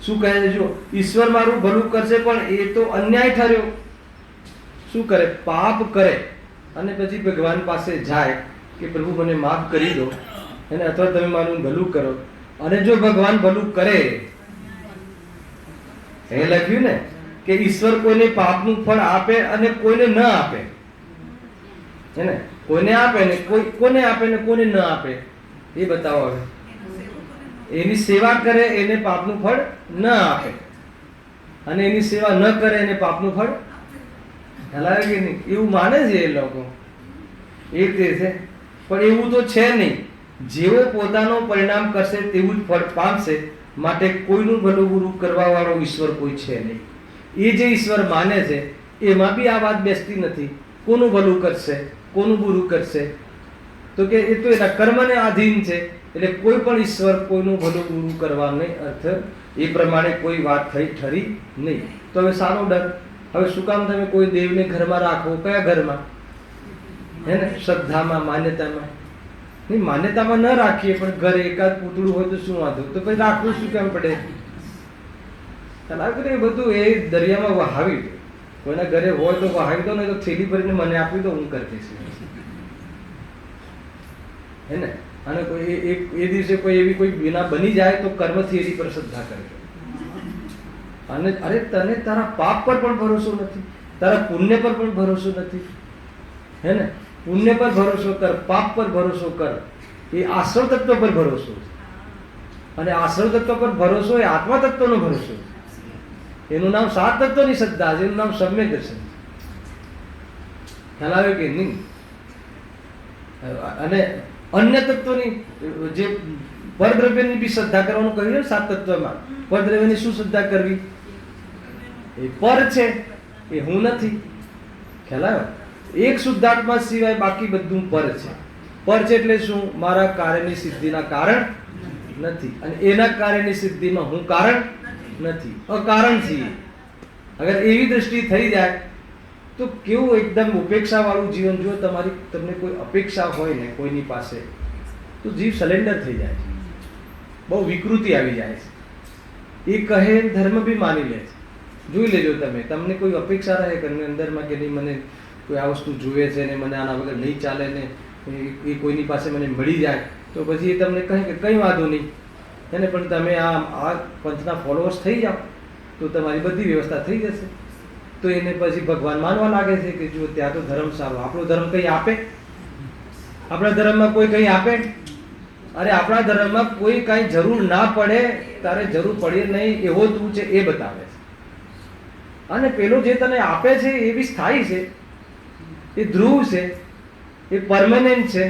Speaker 1: શું કહે છે? જો ઈશ્વર મારું ભલું કરશે, પણ એ તો અન્યાય ઠર્યો. શું કરે? પાપ કરે અને પછી ભગવાન પાસે જાય કે પ્રભુ મને માફ કરી દો, અને અથવા તમે મારું ભલું કરો. અને જો ભગવાન ભલું કરે, એ લખ્યું ને કે ઈશ્વર કોઈને પાપનું ફળ આપે અને કોઈને ન આપે, હે ને? કોઈને આપે ને કોને આપે ને કોને ન આપે એ બતાવો. હવે એની સેવા કરે એને પાપનું ફળ ન આપે, અને એની સેવા ન કરે એને પાપનું ફળ હલાવે કે નહીં? એવું માને છે એ લોકો, એ રીતે છે. પણ એવું તો છે નહીં. જેવો પોતાનો પરિણામ કરશે તેવું જ ફળ પામશે. માટે કોઈનું ભલું બુરું કરવા વાળો ઈશ્વર કોઈ છે નહીં. એ જે ઈશ્વર માને છે એમાં બી આ વાત બેસતી નથી. કોનું ભલું કરશે, કોનું બુરું કરશે? તો કે એ તો એના કર્મને આધીન છે. એટલે કોઈ પણ ઈશ્વર કોઈનું ભલું બુરું કરવા નહીં અર્થ એ પ્રમાણે કોઈ વાત થઈ ઠરી નહીં. તો હવે સારો ડર. હવે શું કામ તમે કોઈ દેવને ઘરમાં રાખો? કયા ઘરમાં? હે ને? શ્રદ્ધામાં, માન્યતામાં. નહીં માન્યતામાં ન રાખીએ પણ ઘરે એકાદ પૂતળું હોય તો શું વાંધો, તો પછી રાખવું શું કેમ પડે? એ બધું એ દરિયામાં વહાવી દો. કોઈના ઘરે હોય તો વહાવી દો, ને તો થેલી ભરીને મને આપી દો, હું કરી દઈશ. હે ને? અને કોઈ એ દિવસે કોઈ એવી કોઈ વિના બની જાય તો કર્મથી એની પર શ્રદ્ધા કરજો. અને અરે તને તારા પાપ પર પણ ભરોસો નથી, તારા પુણ્ય પર પણ ભરોસો નથી. હે ને? પુણ્ય પર ભરોસો કર, પાપ પર ભરોસો કર. એ આશ્રવ તત્વ પર ભરોસો છે. અને આશ્રવ તત્વ પર ભરોસો એ આત્મા તત્વનો ભરોસો છે. એનું નામ સાત તત્વની શ્રદ્ધા છે, એનું નામ સમ્યક દર્શન. ખ્યાલ આવે કે નહીં? અને અન્ય તત્વની જે પરદ્રવ્યની બી શ્રદ્ધા કરવાનું કહ્યું ને સાત તત્વમાં, પરદ્રવ્યની શું શ્રદ્ધા કરવી? એ પર છે, એ હું નથી. ખ્યાલ આવે? એક શુદ્ધાત્મા સિવાય બાકી બધું પર છે. પર છે એટલે શું? મારા કાર્યની સિદ્ધિના કારણ નથી, અને એના કાર્યની સિદ્ધિમાં હું કારણ નથી, અકારણ છીએ. અગર એવી દ્રષ્ટિ થઈ જાય તો કેવું એકદમ ઉપેક્ષા વાળું જીવન. જો તમને કોઈ અપેક્ષા હોય ને કોઈની પાસે, તો જીવ સરેન્ડર થઈ જાય છે, બહુ વિકૃતિ આવી જાય છે. એ કહે ધર્મ બી માની લે છે. જોઈ લેજો તમે, તમને કોઈ અપેક્ષા રહે કે અંદરમાં કે નહીં મને કોઈ આ વસ્તુ જુએ છે ને મને આના વગર નહીં ચાલે ને એ કોઈની પાસે મને મળી જાય, તો પછી એ તમને કહે કે કંઈ વાંધો નહીં એને, પણ તમે આ પંથના ફોલોઅર્સ થઈ જાઓ તો તમારી બધી વ્યવસ્થા થઈ જશે. તો એને પછી ભગવાન માનવા લાગે છે કે જો ત્યાં તો ધર્મ સારો, આપણો ધર્મ કંઈ આપે? આપણા ધર્મમાં કોઈ કંઈ આપે? અરે આપણા ધર્મમાં કોઈ કાંઈ જરૂર ના પડે, તારે જરૂર પડે નહીં એવો તું છે એ બતાવે છે. અને પેલો જે તને આપે છે એ બી સ્થાયી છે, એ ધ્રુવ છે, એ પરમેનન્ટ છે.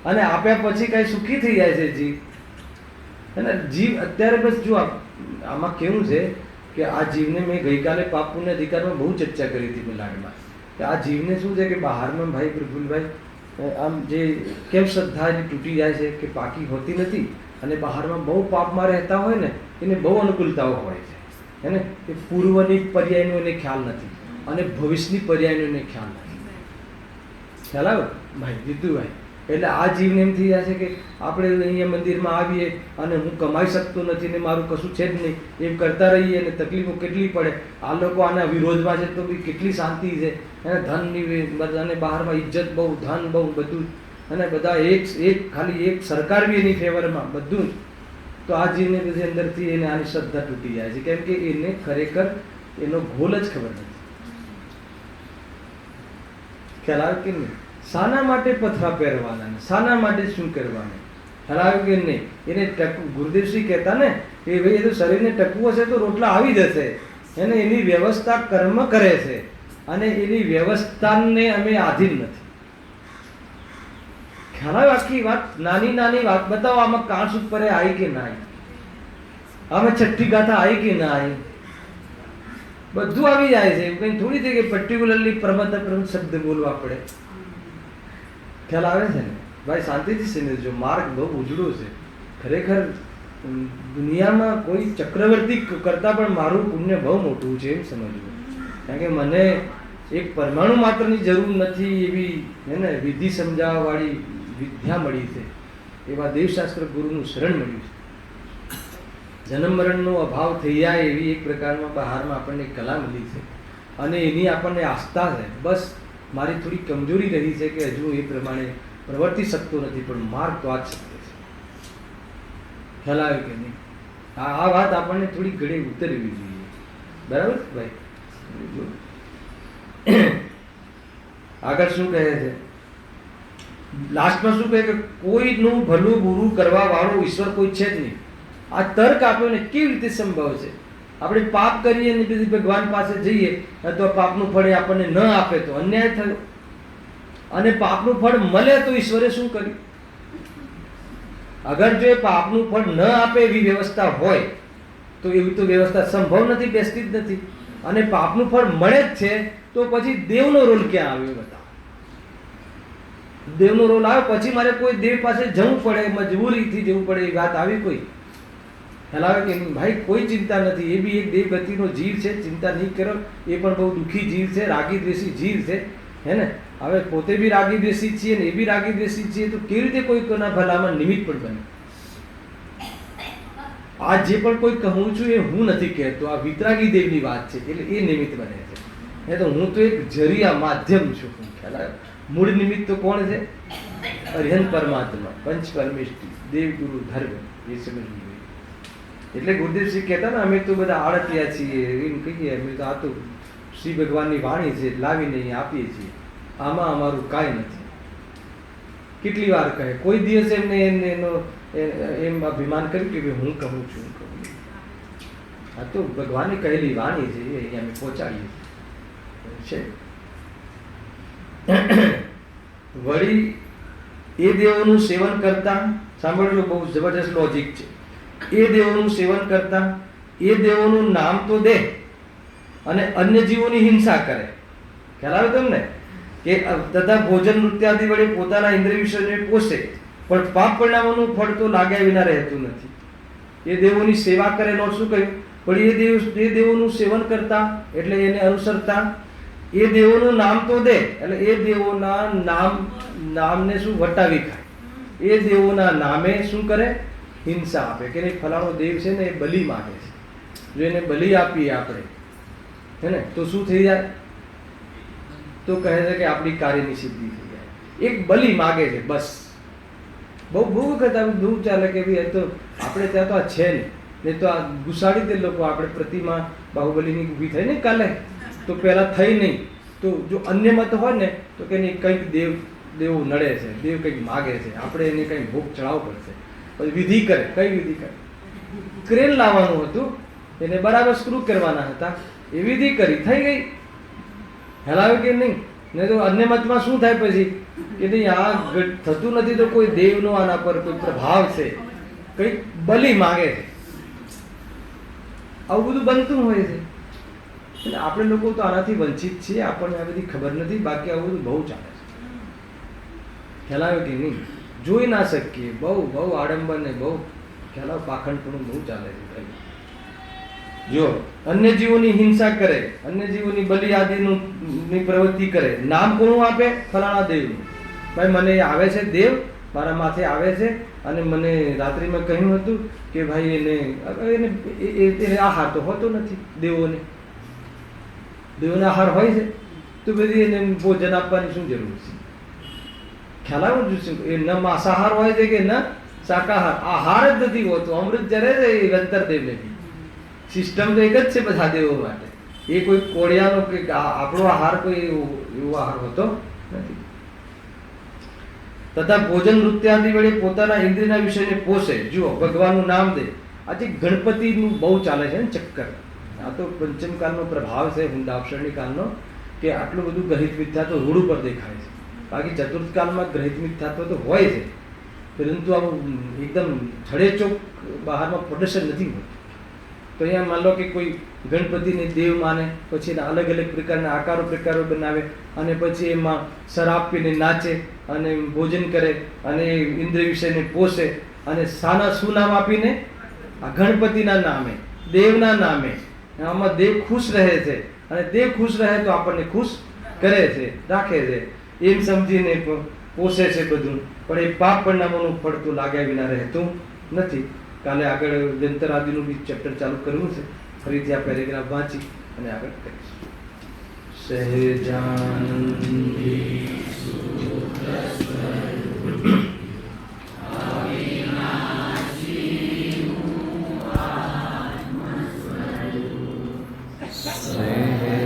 Speaker 1: અને આપ્યા પછી કાંઈ સુખી થઈ જાય છે જીવ. અને જીવ અત્યારે બસ જો આમાં કેવું છે કે આ જીવને મેં ગઈકાલે પાપ પુણ્ય અધિકારમાં બહુ ચર્ચા કરી હતી મિલાડમાં, કે આ જીવને શું છે કે બહારમાં ભાઈ પ્રફુલભાઈ આમ જે કેમ શ્રદ્ધા જે તૂટી જાય છે કે પાકી હોતી નથી, અને બહારમાં બહુ પાપમાં રહેતા હોય ને એને બહુ અનુકૂળતાઓ હોય છે. હે ને? એ પૂર્વની પર્યાયનો એને ખ્યાલ નથી, અને ભવિષ્યની પર્યાયનો એને ખ્યાલ નથી. ખ્યાલ આવે ભાઈ જીતુભાઈ? એટલે આ જીવને એમ થઈ જાય છે કે આપણે અહીંયા મંદિરમાં આવીએ અને હું કમાઈ શકતો નથી ને મારું કશું છે જ નહીં, એમ કરતા રહીએ ને તકલીફો કેટલી પડે. આ લોકો આના વિરોધમાં છે તો બી કેટલી શાંતિ છે. અને ધનની બધાને બહારમાં ઇજ્જત બહુ, ધન બહુ, બધું. અને બધા એક ખાલી એક સરકાર બી એની ફેવરમાં બધું. તો આ જીવને પછી અંદરથી એને આની શ્રદ્ધા તૂટી જાય છે, કેમ કે એને ખરેખર એનો ગોલ જ ખબર નથી. ખ્યાલ આવે કે નહીં? શાના માટે પથરા પહેરવાના, શાના માટે શું કરવાનું? ખ્યાલ આવે કે નહીં? એને ગુરુદેવશ્રી કહેતા ને કે ભાઈ એ તો શરીરને ટકવું હશે તો રોટલા આવી જશે. એને એની વ્યવસ્થા કર્મ કરે છે, અને એની વ્યવસ્થાને અમે આધીન નથી. ખ્યાલ આવે? આખી વાત નાની નાની વાત બતાવો. આમાં કાંસ ઉપર આવી કે ના આવી, આમાં છઠ્ઠી ગાથા આવી કે ના આવી, બધું આવી જાય છે. કઈ થોડી થઈ કે પર્ટિક્યુલરલી પરમત શબ્દ બોલવા પડે. ખ્યાલ આવે છે ને ભાઈ? શાંતિથી સમજો, માર્ગ બહુ ઉજળો છે ખરેખર. દુનિયામાં કોઈ ચક્રવર્તી કરતા પણ મારું પુણ્ય બહુ મોટું છે એમ સમજવું. કારણ કે મને એક પરમાણુ માત્રની જરૂર નથી એવી હે ને વિધિ સમજાવવા વાળી વિદ્યા મળી છે, એવા દેવશાસ્ત્ર ગુરુનું શરણ મળ્યું છે. જન્મ મરણનો અભાવ થઈ જાય એવી એક પ્રકારમાં બહારમાં આપણને કલા મળી છે, અને એની આપણને આસ્થા છે. બસ મારી થોડી કમજોરી રહી છે કે હજુ એ પ્રમાણે પ્રવર્તી શકતો નથી, પણ માર્ગ તો આ જ શક્ય છે. ખ્યાલ આવે કે નહીં? આ વાત આપણને થોડી ઘડી ઉતરવી જોઈએ. બરાબર ભાઈ? આગળ શું કહે છે? લાસ્ટમાં શું કહે કે કોઈનું ભલું બુરું કરવા વાળો ઈશ્વર કોઈ છે જ નહીં. આ તર્ક આપ્યો ને કેવી રીતે સંભવ છે? આપણે પાપ કરીએ ને પછી ભગવાન પાસે જઈએ તો પાપનું ફળ આપણને ન આપે તો અન્યાય થયો, અને પાપનું ફળ મળે તો ઈશ્વરે શું કર્યું? અગર જો એ પાપનું ફળ ન આપે એવી વ્યવસ્થા હોય તો એવી તો વ્યવસ્થા સંભવ નથી, બેસતી જ નથી. અને પાપનું ફળ મળે જ છે તો પછી દેવનો રોલ ક્યાં આવ્યો? બતાવો. દેવનો રોલ આવ્યો પછી મારે કોઈ દેવ પાસે જવું પડે, મજબૂરીથી જવું પડે એ વાત આવી કોઈ? ખ્યાલ કે ભાઈ? કોઈ ચિંતા નથી. એ બી એક દેવગતિનો જીવ છે, ચિંતા નહીં કરો. એ પણ બહુ દુઃખી જીવ છે, રાગી દ્વેષી જીવ છે. હે ને? હવે પોતે બી રાગી દ્વેષી છીએ ને એ બી રાગી દ્વેષી છીએ, તો કેવી રીતે કોઈના ભલામાં નિમિત્ત પણ બને? આ જે પણ કોઈ કહું છું એ હું નથી કહેતો, આ વિતરાગી દેવની વાત છે, એટલે એ નિમિત્ત બને છે. એ તો હું તો એક જરિયા માધ્યમ છું. ખ્યાલ આવ્યો? મૂળ નિમિત્ત તો કોણ છે? અરિહંત પરમાત્મા, પંચ પરમેષ્ઠી, દેવ ગુરુ ધર્મ, એ સમજવું જોઈએ. એટલે ગુરુદેવસિંહ કહેતા ને અમે તો બધા આળતિયા છીએ એમ કહીએ, અમે તો આ તો શ્રી ભગવાનની વાણી છે લાવીને અહીં આપીએ છીએ, આમાં અમારું કાંઈ નથી. કેટલી વાર કહે, કોઈ દિવસ એમને એનો એમ અભિમાન કર્યું કે હું કહું છું, આ તો ભગવાને કહેલી વાણી છે, એ અહીંયા અમે પહોંચાડીએ છે. વળી એ દેવોનું સેવન કરતા, સાંભળજો બહુ જબરજસ્ત લોજિક છે, એ દેવોનું સેવન કરતા એ દેવોનું નામ તો દે અને અન્ય જીવોની હિંસા કરે. ખ્યાલ આવે તમને? કે તથા ભોજન નૃત્યાદિ વડે પોતાના ઇન્દ્રિય વિષયને પોષે, પણ પાપ પરિણામોનું ફળ તો લાગ્યા વિના રહેતું નથી. એ દેવોની સેવા કરે, નો શું કહ્યું? પણ એ દેવોનું સેવન કરતા એટલે એને અનુસરતા, એ દેવોનું નામ તો દે એટલે એ દેવોના નામને શું વટાવી ખાય, એ દેવોના નામે શું કરે? હિંસા આપે. કે નહીં ફલાણો દેવ છે ને એ બલિ માગે છે, જો એને બલિ આપીએ આપણે હે ને તો શું થઈ જાય? તો કહે છે કે આપણી કાર્યની સિદ્ધિ થઈ જાય. એક બલિ માગે છે બસ. બહુ વખત આવું દૂર ચાલે કે ભાઈ તો આપણે ત્યાં તો આ છે નહીં તો આ ઘુસાડી દે લોકો. આપણે પ્રતિમા બાહુબલીની ઊભી થઈ ને કાલે, તો પહેલાં થઈ નહીં, તો જો અન્ય મત હોય ને તો કે નહીં કંઈક દેવ નડે છે, દેવ કંઈક માગે છે, આપણે એને કંઈક ભોગ ચડાવવો પડશે. પછી વિધિ કરે. કઈ વિધિ કરે? ક્રેન લાવવાનું હતું, એને બરાબર સ્ક્રૂ કરવાના હતા, એ વિધિ કરી, થઈ ગઈ. હેલાવે કે નહીં? નહીં તો અન્ય મતમાં શું થાય પછી કે નહીં આ થતું નથી, તો કોઈ દેવનો આના પર કોઈ પ્રભાવ છે, કંઈક બલિ માગે છે, આવું બધું બનતું હોય છે. એટલે આપણે લોકો તો આનાથી વંચિત છીએ, આપણને આ બધી ખબર નથી. બાકી આવું બધું બહુ ચાલે છે. ખ્યાલ આવે કે નહીં? જોઈ ના શકીએ, બહુ આડંબર ને બહુ ખ્યાલ આવે, પાખંડપણું બહુ ચાલે છે. જો અન્ય જીવોની હિંસા કરે, અન્ય જીવોની બલિ આદિની પ્રવૃત્તિ કરે, નામ કોનું આપે? ફલાણા દેવનું. ભાઈ મને આવે છે દેવ, મારા માથે આવે છે અને મને રાત્રિમાં કહ્યું હતું કે ભાઈ એને આહાર તો હોતો નથી. દેવોને આહાર હોય છે, તો બધી એને ભોજન આપવાની શું જરૂર છે? ખ્યાલ આવે? એ ન માંસાહાર હોય છે કે ન શાકાહાર, આહાર જ નથી હોતો. અમૃત જરે છે એ ગંતર દેવને બી. સિસ્ટમ તો એક જ છે બધા દેવો માટે. એ કોઈ કોળિયાનો કે આપણો આહાર કોઈ એવો આહાર હોતો નથી. તથા ભોજન નૃત્યાદિ વડે પોતાના ઇન્દ્રિયના વિષયને પોષે. જુઓ, ભગવાનનું નામ દે. આજે ગણપતિનું બહુ ચાલે છે ને ચક્કર. આ તો પંચમકાળનો પ્રભાવ છે, હુંડાક્ષરણી કાળનો, કે આટલું બધું ગ્રહિત મિથ્યા તો રોડ ઉપર દેખાય છે. બાકી ચતુર્થકાળમાં ગ્રહિત મિથ્યાત્વ તો હોય છે, પરંતુ આવું એકદમ છડેચોક બહારમાં પ્રદર્શન નથી હોતું. તો અહીંયા માન લો કે કોઈ ગણપતિને દેવ માને, પછી એના અલગ અલગ પ્રકારના પ્રકારો બનાવે અને પછી એમાં શરાબ પીને નાચે અને ભોજન કરે અને ઇન્દ્રિય વિષયને પોષે અને શું નામ આપીને? આ ગણપતિના નામે, દેવના નામે. આમાં દેવ ખુશ રહે છે અને દેવ ખુશ રહે તો આપણને ખુશ કરે છે, રાખે છે, એમ સમજીને પોષે છે બધું. પણ એ પાપ પરિણામોનું ફળ તો લાગ્યા વિના રહેતું નથી. કાલે આગળ જંતર આદિનું બી ચેપ્ટર ચાલુ કરવું છે. ફરીથી આ પેરેગ્રાફ વાંચી અને આગળ કરીશું. સહેજાનંદી